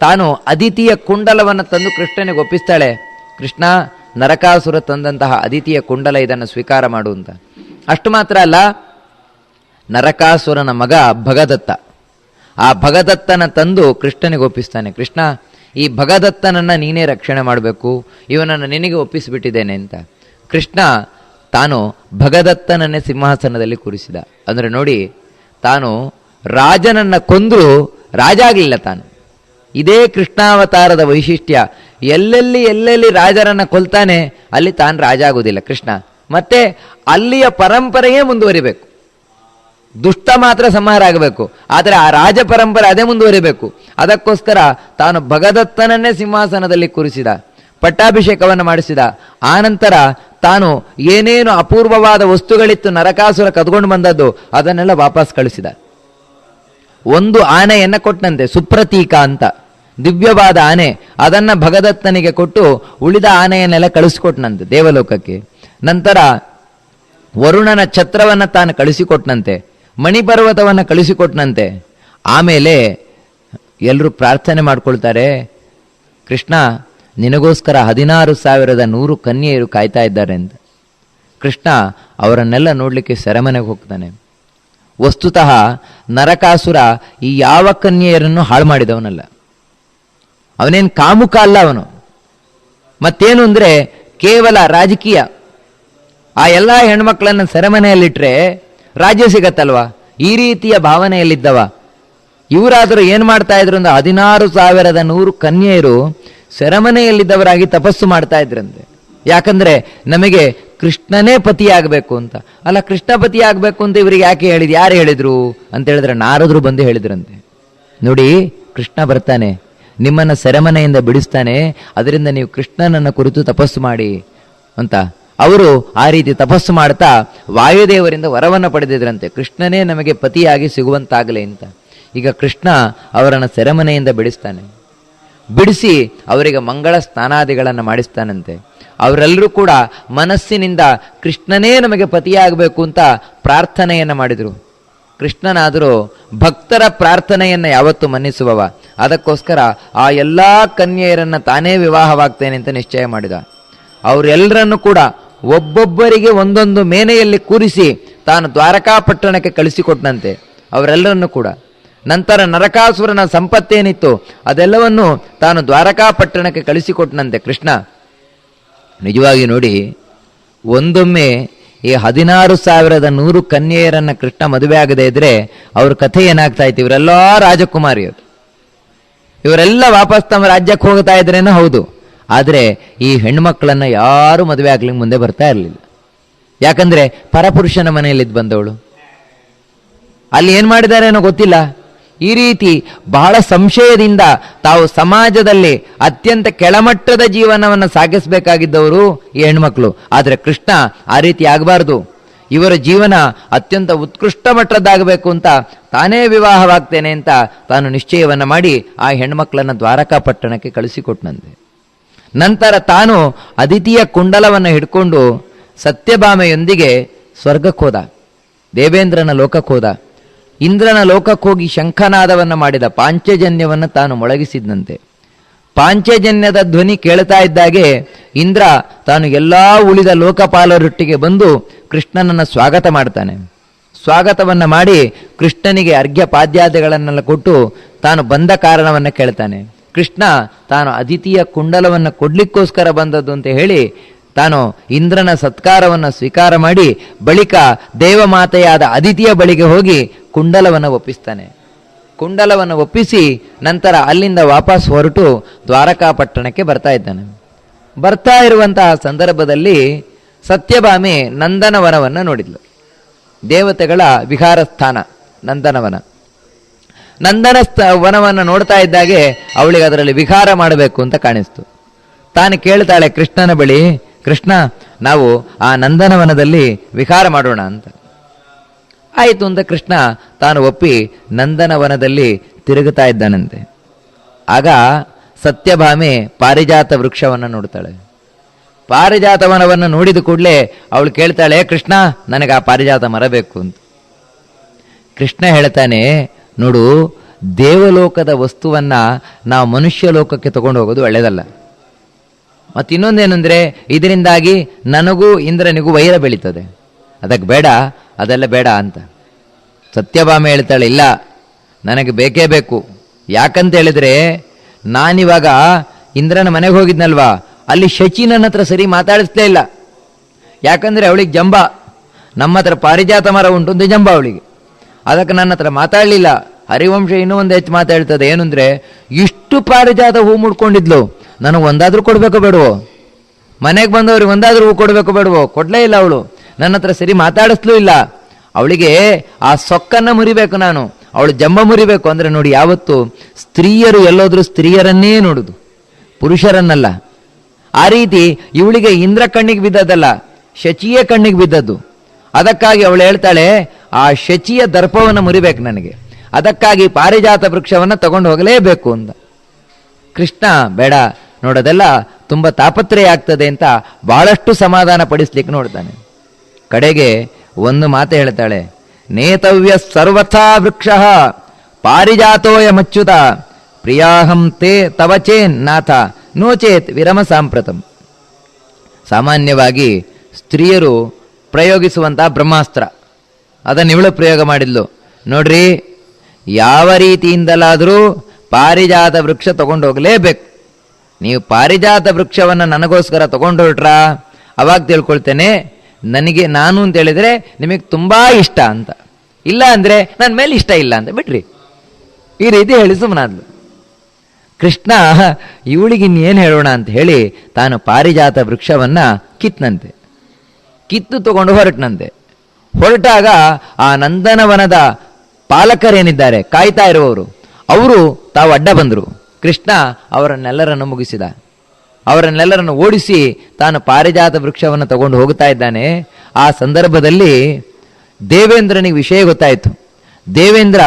ತಾನು ಅದಿತಿಯ ಕುಂಡಲವನ್ನು ತಂದು ಕೃಷ್ಣನಿಗೆ ಒಪ್ಪಿಸ್ತಾಳೆ. ಕೃಷ್ಣ, ನರಕಾಸುರ ತಂದಂತಹ ಅದಿತಿಯ ಕುಂಡಲ, ಇದನ್ನು ಸ್ವೀಕಾರ ಮಾಡು ಅಂತ. ಅಷ್ಟು ಮಾತ್ರ ಅಲ್ಲ, ನರಕಾಸುರನ ಮಗ ಭಗದತ್ತ, ಆ ಭಗದತ್ತನ ತಂದು ಕೃಷ್ಣನಿಗೆ ಒಪ್ಪಿಸ್ತಾನೆ. ಕೃಷ್ಣ, ಈ ಭಗದತ್ತನನ್ನು ನೀನೇ ರಕ್ಷಣೆ ಮಾಡಬೇಕು, ಇವನನ್ನು ನಿನಗೆ ಒಪ್ಪಿಸಿಬಿಟ್ಟಿದ್ದೇನೆ ಅಂತ. ಕೃಷ್ಣ ತಾನು ಭಗದತ್ತನನ್ನೇ ಸಿಂಹಾಸನದಲ್ಲಿ ಕೂರಿಸಿದ. ಅಂದರೆ ನೋಡಿ, ತಾನು ರಾಜನನ್ನ ಕೊಂದರೂ ರಾಜ ಆಗಲಿಲ್ಲ ತಾನು. ಇದೇ ಕೃಷ್ಣಾವತಾರದ ವೈಶಿಷ್ಟ್ಯ. ಎಲ್ಲೆಲ್ಲಿ ರಾಜರನ್ನ ಕೊಲ್ತಾನೆ ಅಲ್ಲಿ ತಾನು ರಾಜ ಆಗುವುದಿಲ್ಲ ಕೃಷ್ಣ. ಮತ್ತೆ ಅಲ್ಲಿಯ ಪರಂಪರೆಯೇ ಮುಂದುವರಿಬೇಕು. ದುಷ್ಟ ಮಾತ್ರ ಸಂಹಾರ ಆಗಬೇಕು, ಆದರೆ ಆ ರಾಜ ಪರಂಪರೆ ಅದೇ ಮುಂದುವರಿಬೇಕು. ಅದಕ್ಕೋಸ್ಕರ ತಾನು ಭಗದತ್ತನನ್ನೇ ಸಿಂಹಾಸನದಲ್ಲಿ ಕೂರಿಸಿದ, ಪಟ್ಟಾಭಿಷೇಕವನ್ನು ಮಾಡಿಸಿದ. ಆನಂತರ ತಾನು ಏನೇನು ಅಪೂರ್ವವಾದ ವಸ್ತುಗಳಿತ್ತು ನರಕಾಸುರ ಕದ್ಕೊಂಡು ಬಂದದ್ದು ಅದನ್ನೆಲ್ಲ ವಾಪಸ್ ಕಳಿಸಿದ. ಒಂದು ಆನೆಯನ್ನ ಕೊಟ್ಟಂತೆ, ಸುಪ್ರತೀಕ ಅಂತ, ದಿವ್ಯವಾದ ಆನೆ. ಅದನ್ನ ಭಗದತ್ತನಿಗೆ ಕೊಟ್ಟು ಉಳಿದ ಆನೆಯನ್ನೆಲ್ಲ ಕಳಿಸಿಕೊಟ್ನಂತೆ ದೇವಲೋಕಕ್ಕೆ. ನಂತರ ವರುಣನ ಛತ್ರವನ್ನು ತಾನು ಕಳಿಸಿಕೊಟ್ನಂತೆ, ಮಣಿಪರ್ವತವನ್ನು ಕಳಿಸಿಕೊಟ್ನಂತೆ. ಆಮೇಲೆ ಎಲ್ಲರೂ ಪ್ರಾರ್ಥನೆ ಮಾಡ್ಕೊಳ್ತಾರೆ, ಕೃಷ್ಣ ನಿನಗೋಸ್ಕರ 16,100 ಕನ್ಯೆಯರು ಕಾಯ್ತಾ ಇದ್ದಾರೆ ಅಂತ. ಕೃಷ್ಣ ಅವರನ್ನೆಲ್ಲ ನೋಡಲಿಕ್ಕೆ ಸೆರೆಮನೆಗೆ ಹೋಗ್ತಾನೆ. ವಸ್ತುತಃ ನರಕಾಸುರ ಈ ಯಾವ ಕನ್ಯೆಯರನ್ನು ಹಾಳು ಮಾಡಿದವನಲ್ಲ, ಅವನೇನು ಕಾಮುಕ ಅಲ್ಲ ಅವನು. ಮತ್ತೇನು ಅಂದರೆ ಕೇವಲ ರಾಜಕೀಯ. ಆ ಎಲ್ಲ ಹೆಣ್ಮಕ್ಳನ್ನು ಸೆರೆಮನೆಯಲ್ಲಿಟ್ಟರೆ ರಾಜ್ಯ ಸಿಗತ್ತಲ್ವಾ, ಈ ರೀತಿಯ ಭಾವನೆಯಲ್ಲಿದ್ದವ. ಇವರಾದರೂ ಏನು ಮಾಡ್ತಾ ಇದ್ರು ಅಂದ್ರೆ 16,100 ಕನ್ಯೆಯರು ಸೆರೆಮನೆಯಲ್ಲಿದ್ದವರಾಗಿ ತಪಸ್ಸು ಮಾಡ್ತಾ ಇದ್ರಂತೆ. ಯಾಕಂದ್ರೆ ನಮಗೆ ಕೃಷ್ಣನೇ ಪತಿಯಾಗಬೇಕು ಅಂತ. ಅಲ್ಲ, ಕೃಷ್ಣ ಪತಿಯಾಗಬೇಕು ಅಂತ ಇವರಿಗೆ ಯಾಕೆ ಹೇಳಿದ್ರು, ಯಾರು ಹೇಳಿದ್ರು ಅಂತ ಹೇಳಿದ್ರೆ ನಾರದರು ಬಂದು ಹೇಳಿದ್ರಂತೆ. ನೋಡಿ, ಕೃಷ್ಣ ಬರ್ತಾನೆ, ನಿಮ್ಮನ್ನು ಸೆರೆಮನೆಯಿಂದ ಬಿಡಿಸ್ತಾನೆ, ಅದರಿಂದ ನೀವು ಕೃಷ್ಣನನ್ನು ಕುರಿತು ತಪಸ್ಸು ಮಾಡಿ ಅಂತ. ಅವರು ಆ ರೀತಿ ತಪಸ್ಸು ಮಾಡ್ತಾ ವಾಯುದೇವರಿಂದ ವರವನ್ನು ಪಡೆದಿದ್ರಂತೆ, ಕೃಷ್ಣನೇ ನಮಗೆ ಪತಿಯಾಗಿ ಸಿಗುವಂತಾಗಲಿ ಅಂತ. ಈಗ ಕೃಷ್ಣ ಅವರನ್ನು ಸೆರೆಮನೆಯಿಂದ ಬಿಡಿಸ್ತಾನೆ. ಬಿಡಿಸಿ ಅವರಿಗೆ ಮಂಗಳ ಸ್ನಾನಾದಿಗಳನ್ನು ಮಾಡಿಸ್ತಾನಂತೆ. ಅವರೆಲ್ಲರೂ ಕೂಡ ಮನಸ್ಸಿನಿಂದ ಕೃಷ್ಣನೇ ನಮಗೆ ಪತಿಯಾಗಬೇಕು ಅಂತ ಪ್ರಾರ್ಥನೆಯನ್ನು ಮಾಡಿದರು. ಕೃಷ್ಣನಾದರೂ ಭಕ್ತರ ಪ್ರಾರ್ಥನೆಯನ್ನು ಯಾವತ್ತೂ ಮನ್ನಿಸುವವ. ಅದಕ್ಕೋಸ್ಕರ ಆ ಎಲ್ಲ ಕನ್ಯೆಯರನ್ನು ತಾನೇ ವಿವಾಹವಾಗ್ತೇನೆ ಅಂತ ನಿಶ್ಚಯ ಮಾಡಿದ. ಅವರೆಲ್ಲರನ್ನು ಕೂಡ ಒಬ್ಬೊಬ್ಬರಿಗೆ ಒಂದೊಂದು ಮೇನೆಯಲ್ಲಿ ಕೂರಿಸಿ ತಾನು ದ್ವಾರಕಾಪಟ್ಟಣಕ್ಕೆ ಕಳಿಸಿಕೊಟ್ಟನಂತೆ ಅವರೆಲ್ಲರನ್ನು ಕೂಡ. ನಂತರ ನರಕಾಸುರನ ಸಂಪತ್ತೇನಿತ್ತು ಅದೆಲ್ಲವನ್ನು ತಾನು ದ್ವಾರಕಾಪಟ್ಟಣಕ್ಕೆ ಕಳಿಸಿಕೊಟ್ಟನಂತೆ ಕೃಷ್ಣ. ನಿಜವಾಗಿ ನೋಡಿ, ಒಂದೊಮ್ಮೆ ಈ 16,100 ಕನ್ಯೆಯರನ್ನು ಕೃಷ್ಣ ಮದುವೆ ಆಗದೆ ಇದ್ರೆ ಅವ್ರ ಕಥೆ ಏನಾಗ್ತಾ ಇತ್ತು? ಇವರೆಲ್ಲ ರಾಜಕುಮಾರಿಯರು, ಇವರೆಲ್ಲ ವಾಪಸ್ ತಮ್ಮ ರಾಜ್ಯಕ್ಕೆ ಹೋಗ್ತಾ ಇದ್ರೇನೋ ಹೌದು, ಆದರೆ ಈ ಹೆಣ್ಮಕ್ಳನ್ನ ಯಾರು ಮದುವೆ ಆಗ್ಲಿಕ್ಕೆ ಮುಂದೆ ಬರ್ತಾ ಇರಲಿಲ್ಲ. ಯಾಕಂದ್ರೆ ಪರಪುರುಷನ ಮನೆಯಲ್ಲಿದ್ದು ಬಂದವಳು. ಅಲ್ಲಿ ಏನ್ ಮಾಡಿದಾರೇನೋ ಗೊತ್ತಿಲ್ಲ. ಈ ರೀತಿ ಬಹಳ ಸಂಶಯದಿಂದ ತಾವು ಸಮಾಜದಲ್ಲಿ ಅತ್ಯಂತ ಕೆಳಮಟ್ಟದ ಜೀವನವನ್ನು ಸಾಗಿಸಬೇಕಾಗಿದ್ದವರು ಈ ಹೆಣ್ಮಕ್ಳು. ಆದರೆ ಕೃಷ್ಣ ಆ ರೀತಿ ಆಗಬಾರ್ದು, ಇವರ ಜೀವನ ಅತ್ಯಂತ ಉತ್ಕೃಷ್ಟ ಮಟ್ಟದ್ದಾಗಬೇಕು ಅಂತ ತಾನೇ ವಿವಾಹವಾಗ್ತೇನೆ ಅಂತ ತಾನು ನಿಶ್ಚಯವನ್ನು ಮಾಡಿ ಆ ಹೆಣ್ಮಕ್ಳನ್ನು ದ್ವಾರಕಾಪಟ್ಟಣಕ್ಕೆ ಕಳಿಸಿಕೊಟ್ಟನಂತೆ. ನಂತರ ತಾನು ಅದಿತಿಯ ಕುಂಡಲವನ್ನು ಹಿಡ್ಕೊಂಡು ಸತ್ಯಭಾಮೆಯೊಂದಿಗೆ ಸ್ವರ್ಗಕ್ಕೆ ಹೋದ, ದೇವೇಂದ್ರನ ಲೋಕಕ್ಕೆ ಹೋದ. ಇಂದ್ರನ ಲೋಕಕ್ಕೆ ಹೋಗಿ ಶಂಖನಾದವನ್ನು ಮಾಡಿದ, ಪಾಂಚಜನ್ಯವನ್ನು ತಾನು ಮೊಳಗಿಸಿದಂತೆ. ಪಾಂಚಜನ್ಯದ ಧ್ವನಿ ಕೇಳ್ತಾ ಇದ್ದಾಗೆ ಇಂದ್ರ ತಾನು ಎಲ್ಲಾ ಉಳಿದ ಲೋಕಪಾಲರೊಟ್ಟಿಗೆ ಬಂದು ಕೃಷ್ಣನನ್ನು ಸ್ವಾಗತ ಮಾಡ್ತಾನೆ. ಸ್ವಾಗತವನ್ನು ಮಾಡಿ ಕೃಷ್ಣನಿಗೆ ಅರ್ಘ್ಯ ಪಾದ್ಯಾದಿಗಳನ್ನೆಲ್ಲ ಕೊಟ್ಟು ತಾನು ಬಂದ ಕಾರಣವನ್ನು ಕೇಳ್ತಾನೆ. ಕೃಷ್ಣ ತಾನು ಅದಿತಿಯ ಕುಂಡಲವನ್ನು ಕೊಡ್ಲಿಕ್ಕೋಸ್ಕರ ಬಂದದ್ದು ಅಂತ ಹೇಳಿ ತಾನು ಇಂದ್ರನ ಸತ್ಕಾರವನ್ನು ಸ್ವೀಕಾರ ಮಾಡಿ ಬಳಿಕ ದೇವಮಾತೆಯಾದ ಅದಿತಿಯ ಬಳಿಗೆ ಹೋಗಿ ಕುಂಡಲವನ್ನು ಒಪ್ಪಿಸ್ತಾನೆ. ಕುಂಡಲವನ್ನು ಒಪ್ಪಿಸಿ ನಂತರ ಅಲ್ಲಿಂದ ವಾಪಸ್ ಹೊರಟು ದ್ವಾರಕಾಪಟ್ಟಣಕ್ಕೆ ಬರ್ತಾ ಇದ್ದಾನೆ. ಬರ್ತಾ ಇರುವಂತಹ ಸಂದರ್ಭದಲ್ಲಿ ಸತ್ಯಭಾಮೆ ನಂದನವನವನ್ನು ನೋಡಿದ್ಲು. ದೇವತೆಗಳ ವಿಹಾರ ಸ್ಥಾನ ನಂದನವನ. ವನವನ್ನು ನೋಡ್ತಾ ಇದ್ದಾಗೆ ಅವಳಿಗೆ ಅದರಲ್ಲಿ ವಿಹಾರ ಮಾಡಬೇಕು ಅಂತ ಕಾಣಿಸ್ತು. ತಾನು ಕೇಳ್ತಾಳೆ ಕೃಷ್ಣನ ಬಳಿ, ಕೃಷ್ಣ, ನಾವು ಆ ನಂದನವನದಲ್ಲಿ ವಿಹಾರ ಮಾಡೋಣ ಅಂತ. ಆಯಿತು ಅಂತ ಕೃಷ್ಣ ತಾನು ಒಪ್ಪಿ ನಂದನವನದಲ್ಲಿ ತಿರುಗುತ್ತಾ ಇದ್ದಾನಂತೆ. ಆಗ ಸತ್ಯಭಾಮೆ ಪಾರಿಜಾತ ವೃಕ್ಷವನ್ನು ನೋಡ್ತಾಳೆ. ಪಾರಿಜಾತ ವನವನ್ನು ನೋಡಿದ ಕೂಡಲೇ ಅವಳು ಕೇಳ್ತಾಳೆ, ಕೃಷ್ಣ, ನನಗೆ ಆ ಪಾರಿಜಾತ ಮರ ಬೇಕು ಅಂತ. ಕೃಷ್ಣ ಹೇಳ್ತಾನೆ, ನೋಡು, ದೇವಲೋಕದ ವಸ್ತುವನ್ನ ನಾವು ಮನುಷ್ಯ ಲೋಕಕ್ಕೆ ತಗೊಂಡು ಹೋಗೋದು ಒಳ್ಳೆಯದಲ್ಲ. ಮತ್ತು ಇನ್ನೊಂದೇನೆಂದರೆ ಇದರಿಂದಾಗಿ ನನಗೂ ಇಂದ್ರನಿಗೂ ವೈರ ಬೆಳೀತದೆ, ಅದಕ್ಕೆ ಬೇಡ, ಅದೆಲ್ಲ ಬೇಡ ಅಂತ. ಸತ್ಯಭಾಮೆ ಹೇಳ್ತಾಳೆ, ಇಲ್ಲ, ನನಗೆ ಬೇಕೇ ಬೇಕು. ಯಾಕಂತ ಹೇಳಿದ್ರೆ ನಾನಿವಾಗ ಇಂದ್ರನ ಮನೆಗೆ ಹೋಗಿದ್ನಲ್ವಾ, ಅಲ್ಲಿ ಶಚಿ ನನ್ನ ಹತ್ರ ಸರಿ ಮಾತಾಡಿಸ್ಲೇ ಇಲ್ಲ. ಯಾಕಂದರೆ ಅವಳಿಗೆ ಜಂಬ, ನಮ್ಮ ಹತ್ರ ಪಾರಿಜಾತ ಮರ ಉಂಟು ಅಂತ ಜಂಬ ಅವಳಿಗೆ. ಅದಕ್ಕೆ ನನ್ನ ಹತ್ರ ಮಾತಾಡಲಿಲ್ಲ. ಹರಿವಂಶ ಇನ್ನೂ ಒಂದು ಹೆಚ್ಚು ಮಾತಾಡ್ತದೆ, ಏನು ಅಂದರೆ ಇಷ್ಟು ಪಾರಿಜಾತ ಹೂ ಮುಡ್ಕೊಂಡಿದ್ಲು, ನನಗೆ ಒಂದಾದ್ರೂ ಕೊಡಬೇಕೋ ಬೇಡವೋ, ಮನೆಗೆ ಬಂದವ್ರಿಗೆ ಒಂದಾದ್ರೂ ಹೂ ಕೊಡಬೇಕೋ ಬೇಡವೋ, ಕೊಡಲೇ ಇಲ್ಲ ಅವಳು. ನನ್ನ ಹತ್ರ ಸರಿ ಮಾತಾಡಿಸ್ಲೂ ಇಲ್ಲ. ಅವಳಿಗೆ ಆ ಸೊಕ್ಕನ್ನು ಮುರಿಬೇಕು ನಾನು, ಅವಳು ಜಂಬ ಮುರಿಬೇಕು. ಅಂದರೆ ನೋಡಿ, ಯಾವತ್ತು ಸ್ತ್ರೀಯರು ಎಲ್ಲೋದ್ರೂ ಸ್ತ್ರೀಯರನ್ನೇ ನೋಡುದು, ಪುರುಷರನ್ನಲ್ಲ. ಆ ರೀತಿ ಇವಳಿಗೆ ಇಂದ್ರ ಕಣ್ಣಿಗೆ ಬಿದ್ದದಲ್ಲ, ಶಚಿಯ ಕಣ್ಣಿಗೆ ಬಿದ್ದದ್ದು. ಅದಕ್ಕಾಗಿ ಅವಳು ಹೇಳ್ತಾಳೆ, ಆ ಶಚಿಯ ದರ್ಪವನ್ನು ಮುರಿಬೇಕು ನನಗೆ, ಅದಕ್ಕಾಗಿ ಪಾರಿಜಾತ ವೃಕ್ಷವನ್ನು ತಗೊಂಡು ಹೋಗಲೇಬೇಕು ಅಂತ. ಕೃಷ್ಣ ಬೇಡ, ನೋಡೋದೆಲ್ಲ ತುಂಬ ತಾಪತ್ರಯ ಆಗ್ತದೆ ಅಂತ ಬಹಳಷ್ಟು ಸಮಾಧಾನ ಪಡಿಸ್ಲಿಕ್ಕೆ ನೋಡ್ತಾನೆ. ಕಡೆಗೆ ಒಂದು ಮಾತು ಹೇಳ್ತಾಳೆ, ನೇತವ್ಯ ಸರ್ವಥಾ ವೃಕ್ಷ ಪಾರಿಜಾತೋಯ ಮಚ್ಚುತ ಪ್ರಿಯಾಹಂ ತೇ ತವಚೇನ್ ನಾಥ ನೋಚೇತ್ ವಿರಮ ಸಾಂಪ್ರತಂ. ಸಾಮಾನ್ಯವಾಗಿ ಸ್ತ್ರೀಯರು ಪ್ರಯೋಗಿಸುವಂತಹ ಬ್ರಹ್ಮಾಸ್ತ್ರ, ಅದನ್ನು ಇವಳು ಪ್ರಯೋಗ ಮಾಡಿದ್ಲು. ನೋಡ್ರಿ, ಯಾವ ರೀತಿಯಿಂದಲಾದರೂ ಪಾರಿಜಾತ ವೃಕ್ಷ ತಗೊಂಡು ಹೋಗಲೇಬೇಕು. ನೀವು ಪಾರಿಜಾತ ವೃಕ್ಷವನ್ನು ನನಗೋಸ್ಕರ ತಗೊಂಡು ಹೊರಟ್ರಾ, ಅವಾಗ ತಿಳ್ಕೊಳ್ತೇನೆ ನನಗೆ ನಾನು ಅಂತ ಹೇಳಿದ್ರೆ ನಿಮಗೆ ತುಂಬಾ ಇಷ್ಟ ಅಂತ, ಇಲ್ಲ ಅಂದ್ರೆ ನನ್ನ ಮೇಲೆ ಇಷ್ಟ ಇಲ್ಲ ಅಂತ ಬಿಟ್ರಿ. ಈ ರೀತಿ ಹೇಳಿ ಸುಮ್ಮನಾದ್ಲು. ಕೃಷ್ಣ ಇವಳಿಗೆ ಇನ್ನೇನು ಹೇಳೋಣ ಅಂತ ಹೇಳಿ ತಾನು ಪಾರಿಜಾತ ವೃಕ್ಷವನ್ನ ಕಿತ್ನಂತೆ, ಕಿತ್ತು ತಗೊಂಡು ಹೊರಟನಂತೆ. ಹೊರಟಾಗ ಆ ನಂದನವನದ ಪಾಲಕರೇನಿದ್ದಾರೆ, ಕಾಯ್ತಾ ಇರುವವರು, ಅವರು ತಾವು ಅಡ್ಡ ಬಂದರು. ಕೃಷ್ಣ ಅವರನ್ನೆಲ್ಲರನ್ನು ಮುಗಿಸಿದ, ಅವರನ್ನೆಲ್ಲರನ್ನು ಓಡಿಸಿ ತಾನು ಪಾರಿಜಾತ ವೃಕ್ಷವನ್ನು ತಗೊಂಡು ಹೋಗ್ತಾ ಇದ್ದಾನೆ. ಆ ಸಂದರ್ಭದಲ್ಲಿ ದೇವೇಂದ್ರನಿಗೆ ವಿಷಯ ಗೊತ್ತಾಯಿತು. ದೇವೇಂದ್ರ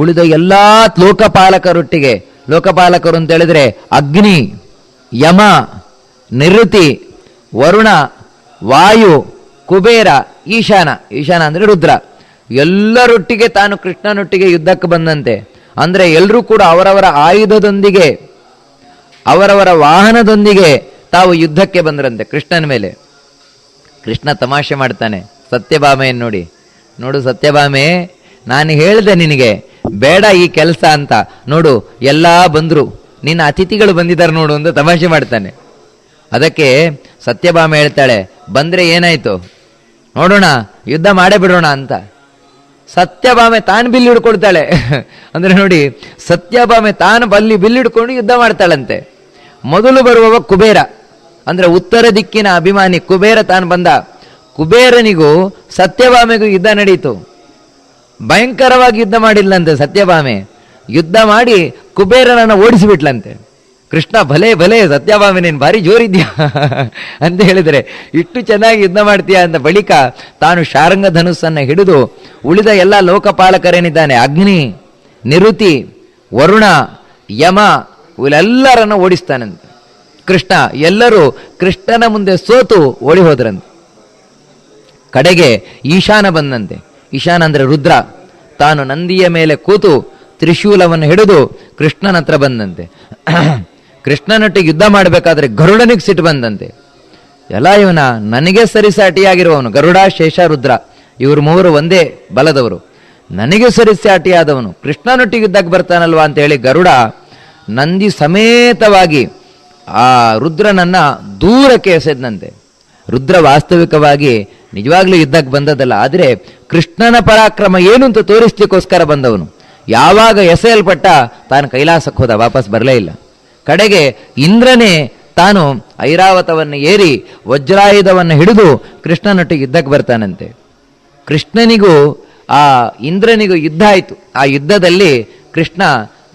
ಉಳಿದ ಎಲ್ಲಾ ಲೋಕಪಾಲಕರೊಟ್ಟಿಗೆ, ಲೋಕಪಾಲಕರು ಅಂತ ಹೇಳಿದ್ರೆ ಅಗ್ನಿ, ಯಮ, ನಿವೃತ್ತಿ, ವರುಣ, ವಾಯು, ಕುಬೇರ, ಈಶಾನ, ಈಶಾನ ಅಂದ್ರೆ ರುದ್ರ, ಎಲ್ಲರೊಟ್ಟಿಗೆ ತಾನು ಕೃಷ್ಣನೊಟ್ಟಿಗೆ ಯುದ್ಧಕ್ಕೆ ಬಂದಂತೆ. ಅಂದ್ರೆ ಎಲ್ಲರೂ ಕೂಡ ಅವರವರ ಆಯುಧದೊಂದಿಗೆ, ಅವರವರ ವಾಹನದೊಂದಿಗೆ ತಾವು ಯುದ್ಧಕ್ಕೆ ಬಂದರಂತೆ ಕೃಷ್ಣನ ಮೇಲೆ. ಕೃಷ್ಣ ತಮಾಷೆ ಮಾಡ್ತಾನೆ ಸತ್ಯಭಾಮೆಯನ್ನು ನೋಡಿ. ನೋಡು ಸತ್ಯಭಾಮೆ, ನಾನು ಹೇಳಿದೆ ನಿನಗೆ ಬೇಡ ಈ ಕೆಲಸ ಅಂತ, ನೋಡು ಎಲ್ಲ ಬಂದರು, ನಿನ್ನ ಅತಿಥಿಗಳು ಬಂದಿದ್ದಾರೆ ನೋಡು ಅಂತ ತಮಾಷೆ ಮಾಡ್ತಾನೆ. ಅದಕ್ಕೆ ಸತ್ಯಭಾಮೆ ಹೇಳ್ತಾಳೆ, ಬಂದರೆ ಏನಾಯಿತು ನೋಡೋಣ, ಯುದ್ಧ ಮಾಡೇ ಬಿಡೋಣ ಅಂತ. ಸತ್ಯಭಾಮೆ ತಾನು ಬಿಲ್ಲು ಹಿಡ್ಕೊಳ್ತಾಳೆ. ಅಂದರೆ ನೋಡಿ, ಸತ್ಯಭಾಮೆ ತಾನು ಬಿಲ್ಲು ಹಿಡ್ಕೊಂಡು ಯುದ್ಧ ಮಾಡ್ತಾಳಂತೆ. ಮೊದಲು ಬರುವವ ಕುಬೇರ, ಅಂದರೆ ಉತ್ತರ ದಿಕ್ಕಿನ ಅಭಿಮಾನಿ ಕುಬೇರ ತಾನು ಬಂದ. ಕುಬೇರನಿಗೂ ಸತ್ಯಭಾಮೆಗೂ ಯುದ್ಧ ನಡೀತು. ಭಯಂಕರವಾಗಿ ಯುದ್ಧ ಮಾಡಿಲ್ಲಂತೆ ಸತ್ಯಭಾಮೆ. ಯುದ್ಧ ಮಾಡಿ ಕುಬೇರನನ್ನು ಓಡಿಸಿಬಿಟ್ಲಂತೆ. ಕೃಷ್ಣ ಭಲೆ ಭಲೆ ಸತ್ಯಭಾಮೆ, ನೀನು ಭಾರಿ ಜೋರಿದ್ಯಾ ಅಂತ ಹೇಳಿದರೆ, ಇಷ್ಟು ಚೆನ್ನಾಗಿ ಯುದ್ಧ ಮಾಡ್ತೀಯಾ ಅಂತ. ಬಳಿಕ ತಾನು ಶಾರಂಗ ಧನುಸ್ಸನ್ನು ಹಿಡಿದು ಉಳಿದ ಎಲ್ಲ ಲೋಕಪಾಲಕರೇನಿದ್ದಾನೆ, ಅಗ್ನಿ, ನಿರುತಿ, ವರುಣ, ಯಮ, ಇವರೆಲ್ಲರನ್ನು ಓಡಿಸ್ತಾನಂತೆ ಕೃಷ್ಣ. ಎಲ್ಲರೂ ಕೃಷ್ಣನ ಮುಂದೆ ಸೋತು ಓಡಿ ಹೋದ್ರಂತೆ. ಕಡೆಗೆ ಈಶಾನ ಬಂದಂತೆ. ಈಶಾನ ಅಂದರೆ ರುದ್ರ. ತಾನು ನಂದಿಯ ಮೇಲೆ ಕೂತು ತ್ರಿಶೂಲವನ್ನು ಹಿಡಿದು ಕೃಷ್ಣನ ಹತ್ರ ಬಂದಂತೆ. ಕೃಷ್ಣನೊಟ್ಟಿಗೆ ಯುದ್ಧ ಮಾಡಬೇಕಾದ್ರೆ ಗರುಡನಿಗೆ ಸಿಟ್ಟು ಬಂದಂತೆ. ಎಲ್ಲ ಇವನ ನನಗೆ ಸರಿಸಾಟಿಯಾಗಿರುವವನು ಗರುಡ, ಶೇಷ, ರುದ್ರ, ಇವರು ಮೂವರು ಒಂದೇ ಬಲದವರು, ನನಗೆ ಸರಿಸಾಟಿಯಾದವನು ಕೃಷ್ಣನೊಟ್ಟಿಗೆ ಯುದ್ಧಕ್ಕೆ ಬರ್ತಾನಲ್ವಾ ಅಂತ ಹೇಳಿ ಗರುಡ ನಂದಿ ಸಮೇತವಾಗಿ ಆ ರುದ್ರನನ್ನ ದೂರಕ್ಕೆ ಎಸೆದಂತೆ. ರುದ್ರ ವಾಸ್ತವಿಕವಾಗಿ ನಿಜವಾಗ್ಲೂ ಯುದ್ಧಕ್ಕೆ ಬಂದದ್ದಲ್ಲ, ಆದರೆ ಕೃಷ್ಣನ ಪರಾಕ್ರಮ ಏನು ಅಂತ ತೋರಿಸ್ಲಿಕ್ಕೋಸ್ಕರ ಬಂದವನು. ಯಾವಾಗ ಎಸೆಯಲ್ಪಟ್ಟ ತಾನು ಕೈಲಾಸಕ್ಕೆ ಹೋದ, ವಾಪಸ್ ಬರಲೇ ಇಲ್ಲ. ಕಡೆಗೆ ಇಂದ್ರನೇ ತಾನು ಐರಾವತವನ್ನು ಏರಿ ವಜ್ರಾಯುಧವನ್ನು ಹಿಡಿದು ಕೃಷ್ಣನೊಟ್ಟಿಗೆ ಯುದ್ಧಕ್ಕೆ ಬರ್ತಾನಂತೆ. ಕೃಷ್ಣನಿಗೂ ಆ ಇಂದ್ರನಿಗೂ ಯುದ್ಧ ಆಯಿತು. ಆ ಯುದ್ಧದಲ್ಲಿ ಕೃಷ್ಣ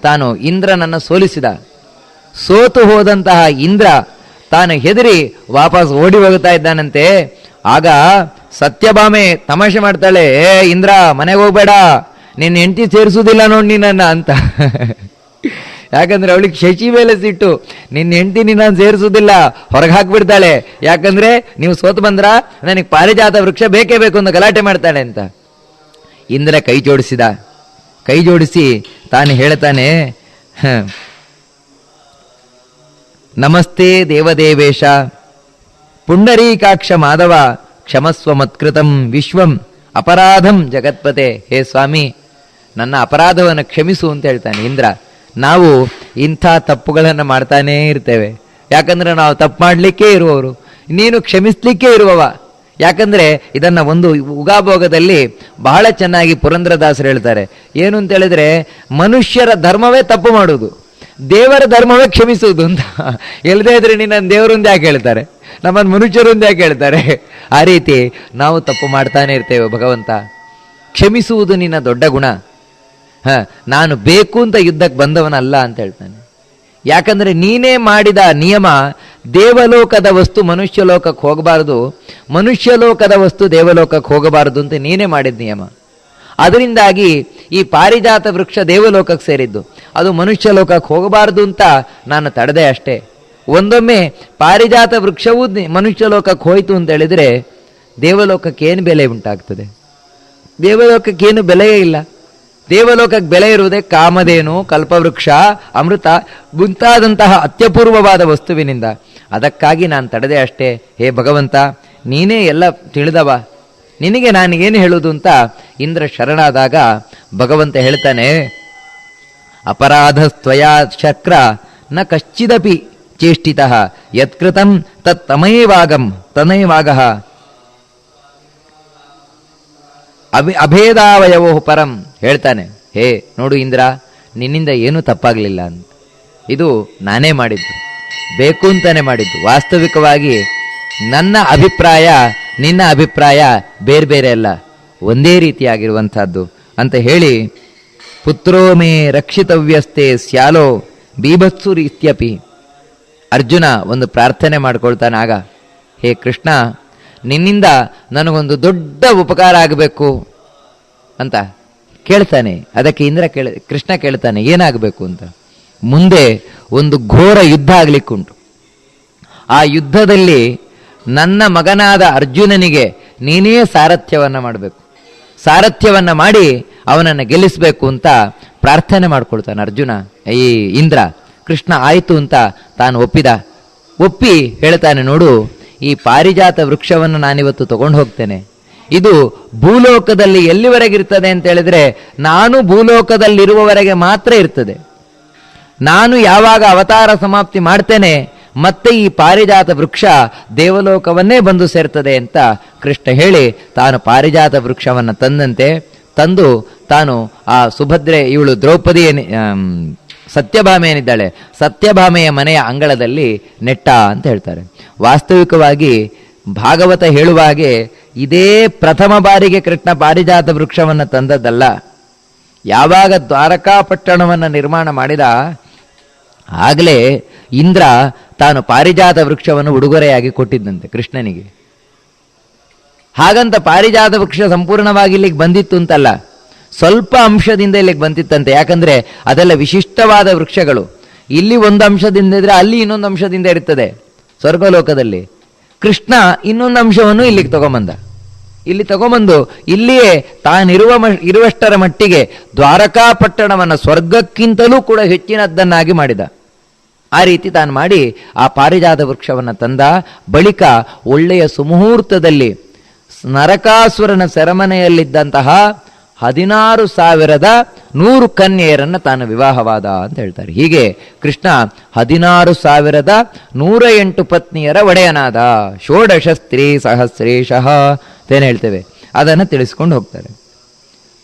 ತಾನು ಇಂದ್ರನನ್ನು ಸೋಲಿಸಿದ. ಸೋತು ಹೋದಂತಹ ಇಂದ್ರ ತಾನು ಹೆದರಿ ವಾಪಸ್ ಓಡಿ ಹೋಗ್ತಾ ಇದ್ದಾನಂತೆ. ಆಗ ಸತ್ಯಭಾಮೆ ತಮಾಷೆ ಮಾಡ್ತಾಳೆ, ಇಂದ್ರ ಮನೆಗೆ ಹೋಗ್ಬೇಡ, ನಿನ್ನ ಹೆಂಡತಿ ಸೇರಿಸುವುದಿಲ್ಲ ನೋಡಿ ನಿನ್ನನ್ನು ಅಂತ. ಯಾಕಂದ್ರೆ ಅವಳಿಗೆ ಶಶಿ ಮೇಲೆ ಸಿಟ್ಟು, ನಿನ್ನ ಹೆಂಡತಿ ನಿನ್ನ ಸೇರಿಸುವುದಿಲ್ಲ, ಹೊರಗೆ ಹಾಕ್ಬಿಡ್ತಾಳೆ. ಯಾಕಂದ್ರೆ ನೀವು ಸೋತು ಬಂದ್ರ ನನಗೆ ಪಾರಿಜಾತ ವೃಕ್ಷ ಬೇಕೇ ಬೇಕು ಅಂತ ಗಲಾಟೆ ಮಾಡ್ತಾಳೆ ಅಂತ. ಇಂದ್ರ ಕೈ ಜೋಡಿಸಿದ. ಕೈ ಜೋಡಿಸಿ ತಾನು ಹೇಳ್ತಾನೆ, ನಮಸ್ತೆ ದೇವದೇವೇಶ ಪುಂಡರೀಕಾಕ್ಷ ಮಾಧವ ಕ್ಷಮಸ್ವ ಮತ್ಕೃತಂ ವಿಶ್ವಂ ಅಪರಾಧಂ ಜಗತ್ಪತೆ. ಹೇ ಸ್ವಾಮಿ, ನನ್ನ ಅಪರಾಧವನ್ನು ಕ್ಷಮಿಸು ಅಂತ ಹೇಳ್ತಾನೆ ಇಂದ್ರ. ನಾವು ಇಂಥ ತಪ್ಪುಗಳನ್ನು ಮಾಡ್ತಾನೇ ಇರ್ತೇವೆ. ಯಾಕಂದ್ರೆ ನಾವು ತಪ್ಪು ಮಾಡಲಿಕ್ಕೆ ಇರುವವರು, ನೀನು ಕ್ಷಮಿಸ್ಲಿಕ್ಕೆ ಇರುವವ. ಯಾಕಂದ್ರೆ ಇದನ್ನ ಒಂದು ಉಗಾಭೋಗದಲ್ಲಿ ಬಹಳ ಚೆನ್ನಾಗಿ ಪುರಂದ್ರದಾಸರು ಹೇಳ್ತಾರೆ. ಏನು ಅಂತ ಹೇಳಿದ್ರೆ, ಮನುಷ್ಯರ ಧರ್ಮವೇ ತಪ್ಪು ಮಾಡುವುದು, ದೇವರ ಧರ್ಮವೇ ಕ್ಷಮಿಸುವುದು ಅಂತ. ಎಲ್ಲದೇ ಇದ್ರೆ ನಿನ್ನ ದೇವರೊಂದು ಯಾಕೆ ಹೇಳ್ತಾರೆ, ನಮ್ಮನ್ನು ಮನುಷ್ಯರೊಂದು ಯಾಕೆ ಹೇಳ್ತಾರೆ? ಆ ರೀತಿ ನಾವು ತಪ್ಪು ಮಾಡ್ತಾನೆ ಇರ್ತೇವೆ. ಭಗವಂತ ಕ್ಷಮಿಸುವುದು ನಿನ್ನ ದೊಡ್ಡ ಗುಣ. ನಾನು ಬೇಕು ಅಂತ ಯುದ್ಧಕ್ಕೆ ಬಂದವನಲ್ಲ ಅಂತ ಹೇಳ್ತಾನೆ. ಯಾಕಂದ್ರೆ ನೀನೇ ಮಾಡಿದ ನಿಯಮ, ದೇವಲೋಕದ ವಸ್ತು ಮನುಷ್ಯ ಲೋಕಕ್ಕೆ ಹೋಗಬಾರದು, ಮನುಷ್ಯ ಲೋಕದ ವಸ್ತು ದೇವಲೋಕಕ್ಕೆ ಹೋಗಬಾರದು ಅಂತ ನೀನೇ ಮಾಡಿದ ನಿಯಮ. ಅದರಿಂದಾಗಿ ಈ ಪಾರಿಜಾತ ವೃಕ್ಷ ದೇವಲೋಕಕ್ಕೆ ಸೇರಿದ್ದು, ಅದು ಮನುಷ್ಯ ಲೋಕಕ್ಕೆ ಹೋಗಬಾರದು ಅಂತ ನಾನು ತಡೆದೆ ಅಷ್ಟೇ. ಒಂದೊಮ್ಮೆ ಪಾರಿಜಾತ ವೃಕ್ಷವೂ ಮನುಷ್ಯ ಲೋಕಕ್ಕೆ ಹೋಯಿತು ಅಂತ ಹೇಳಿದ್ರೆ ದೇವಲೋಕಕ್ಕೆ ಏನು ಬೆಲೆ ಉಂಟಾಗ್ತದೆ? ದೇವಲೋಕಕ್ಕೇನು ಬೆಲೆಯೇ ಇಲ್ಲ. ದೇವಲೋಕಕ್ಕೆ ಬೆಲೆ ಇರುವುದೇ ಕಾಮಧೇನು, ಕಲ್ಪವೃಕ್ಷ, ಅಮೃತ ಮುಂತಾದಂತಹ ಅತ್ಯಪೂರ್ವವಾದ ವಸ್ತುವಿನಿಂದ. ಅದಕ್ಕಾಗಿ ನಾನು ತಡೆದೆ ಅಷ್ಟೇ. ಹೇ ಭಗವಂತ, ನೀನೇ ಎಲ್ಲ ತಿಳಿದವ, ನಿನಗೆ ನಾನು ಏನು ಹೇಳುವುದು ಅಂತ ಇಂದ್ರ ಶರಣಾದಾಗ ಭಗವಂತ ಹೇಳ್ತಾನೆ, ಅಪರಾಧಸ್ತ್ವಯಾ ಶಕ್ರ ನ ಕಶ್ಚಿದಪಿ ಚೇಷ್ಟಿತಃ ಯತ್ಕೃತಂ ತತ್ ತನೈವಾಗಃ ಅಭೇದಾವಯವೋ ಪರಂ. ಹೇಳ್ತಾನೆ, ಹೇ ನೋಡು ಇಂದ್ರ, ನಿನ್ನಿಂದ ಏನೂ ತಪ್ಪಾಗಲಿಲ್ಲ ಅಂತ. ಇದು ನಾನೇ ಮಾಡಿದ್ದು, ಬೇಕು ಅಂತಾನೆ ಮಾಡಿದ್ದು. ವಾಸ್ತವಿಕವಾಗಿ ನನ್ನ ಅಭಿಪ್ರಾಯ ನಿನ್ನ ಅಭಿಪ್ರಾಯ ಬೇರೆ ಬೇರೆ ಅಲ್ಲ, ಒಂದೇ ರೀತಿಯಾಗಿರುವಂತಹದ್ದು ಅಂತ ಹೇಳಿ, ಪುತ್ರೋ ಮೇ ರಕ್ಷಿತವ್ಯಸ್ತೆ ಸ್ಯಾಲೋ ಬೀಭತ್ಸು ರೀತ್ಯಪಿ. ಅರ್ಜುನ ಒಂದು ಪ್ರಾರ್ಥನೆ ಮಾಡ್ಕೊಳ್ತಾನೆ ಆಗ, ಹೇ ಕೃಷ್ಣ, ನಿನ್ನಿಂದ ನನಗೊಂದು ದೊಡ್ಡ ಉಪಕಾರ ಆಗಬೇಕು ಅಂತ ಕೇಳ್ತಾನೆ. ಅದಕ್ಕೆ ಕೃಷ್ಣ ಕೇಳ್ತಾನೆ, ಏನಾಗಬೇಕು ಅಂತ. ಮುಂದೆ ಒಂದು ಘೋರ ಯುದ್ಧ ಆಗ್ಲಿಕ್ಕುಂಟು. ಆ ಯುದ್ಧದಲ್ಲಿ ನನ್ನ ಮಗನಾದ ಅರ್ಜುನನಿಗೆ ನೀನೇ ಸಾರಥ್ಯವನ್ನು ಮಾಡಬೇಕು, ಸಾರಥ್ಯವನ್ನು ಮಾಡಿ ಅವನನ್ನು ಗೆಲ್ಲಿಸಬೇಕು ಅಂತ ಪ್ರಾರ್ಥನೆ ಮಾಡ್ಕೊಳ್ತಾನೆ ಅರ್ಜುನ. ಈ ಇಂದ್ರ ಕೃಷ್ಣ ಆಯಿತು ಅಂತ ತಾನು ಒಪ್ಪಿ ಹೇಳ್ತಾನೆ, ನೋಡು ಈ ಪಾರಿಜಾತ ವೃಕ್ಷವನ್ನು ನಾನಿವತ್ತು ತಗೊಂಡು ಹೋಗ್ತೇನೆ. ಇದು ಭೂಲೋಕದಲ್ಲಿ ಎಲ್ಲಿವರೆಗಿರ್ತದೆ ಅಂತ ಹೇಳಿದ್ರೆ, ನಾನು ಭೂಲೋಕದಲ್ಲಿರುವವರೆಗೆ ಮಾತ್ರ ಇರ್ತದೆ. ನಾನು ಯಾವಾಗ ಅವತಾರ ಸಮಾಪ್ತಿ ಮಾಡ್ತೇನೆ, ಮತ್ತೆ ಈ ಪಾರಿಜಾತ ವೃಕ್ಷ ದೇವಲೋಕವನ್ನೇ ಬಂದು ಸೇರ್ತದೆ ಅಂತ ಕೃಷ್ಣ ಹೇಳಿ ತಾನು ಪಾರಿಜಾತ ವೃಕ್ಷವನ್ನು ತಂದಂತೆ. ತಂದು ತಾನು ಆ ಸುಭದ್ರೆ, ಇವಳು ದ್ರೌಪದಿ ಸತ್ಯಭಾಮೆ ಏನಿದ್ದಾಳೆ, ಸತ್ಯಭಾಮೆಯ ಮನೆಯ ಅಂಗಳದಲ್ಲಿ ನೆಟ್ಟ ಅಂತ ಹೇಳ್ತಾರೆ. ವಾಸ್ತವಿಕವಾಗಿ ಭಾಗವತ ಹೇಳುವ ಹಾಗೆ ಇದೇ ಪ್ರಥಮ ಬಾರಿಗೆ ಕೃಷ್ಣ ಪಾರಿಜಾತ ವೃಕ್ಷವನ್ನು ತಂದದ್ದಲ್ಲ. ಯಾವಾಗ ದ್ವಾರಕಾಪಟ್ಟಣವನ್ನು ನಿರ್ಮಾಣ ಮಾಡಿದ ಆಗಲೇ ಇಂದ್ರ ತಾನು ಪಾರಿಜಾತ ವೃಕ್ಷವನ್ನು ಉಡುಗೊರೆಯಾಗಿ ಕೊಟ್ಟಿದ್ದಂತೆ ಕೃಷ್ಣನಿಗೆ. ಹಾಗಂತ ಪಾರಿಜಾತ ವೃಕ್ಷ ಸಂಪೂರ್ಣವಾಗಿ ಇಲ್ಲಿಗೆ ಬಂದಿತ್ತು ಅಂತಲ್ಲ, ಸ್ವಲ್ಪ ಅಂಶದಿಂದ ಇಲ್ಲಿಗೆ ಬಂದಿತ್ತಂತೆ. ಯಾಕಂದ್ರೆ ಅದೆಲ್ಲ ವಿಶಿಷ್ಟವಾದ ವೃಕ್ಷಗಳು. ಇಲ್ಲಿ ಒಂದು ಅಂಶದಿಂದ ಇದ್ರೆ ಅಲ್ಲಿ ಇನ್ನೊಂದು ಅಂಶದಿಂದ ಇರ್ತದೆ ಸ್ವರ್ಗಲೋಕದಲ್ಲಿ. ಕೃಷ್ಣ ಇನ್ನೊಂದು ಅಂಶವನ್ನು ಇಲ್ಲಿಗೆ ತಗೊಂಬಂದ. ಇಲ್ಲಿ ತಗೊಂಬಂದು ಇಲ್ಲಿಯೇ ಇರುವಷ್ಟರ ಮಟ್ಟಿಗೆ ದ್ವಾರಕಾಪಟ್ಟಣವನ್ನು ಸ್ವರ್ಗಕ್ಕಿಂತಲೂ ಕೂಡ ಹೆಚ್ಚಿನದ್ದನ್ನಾಗಿ ಮಾಡಿದ. ಆ ರೀತಿ ತಾನು ಮಾಡಿ ಆ ಪಾರಿಜಾತ ವೃಕ್ಷವನ್ನು ತಂದ. ಬಳಿಕ ಒಳ್ಳೆಯ ಸುಮುಹೂರ್ತದಲ್ಲಿ ನರಕಾಸುರನ ಸೆರೆಮನೆಯಲ್ಲಿದ್ದಂತಹ 16,100 ಕನ್ಯೆಯರನ್ನು ತಾನು ವಿವಾಹವಾದ ಅಂತ ಹೇಳ್ತಾರೆ. ಹೀಗೆ ಕೃಷ್ಣ 16,108 ಪತ್ನಿಯರ ಒಡೆಯನಾದ. ಷೋಡಶ ಸ್ತ್ರೀ ಸಹಸ್ರೇಶಃ ಅಂತೇನು ಹೇಳ್ತೇವೆ, ಅದನ್ನು ತಿಳಿಸ್ಕೊಂಡು ಹೋಗ್ತಾರೆ.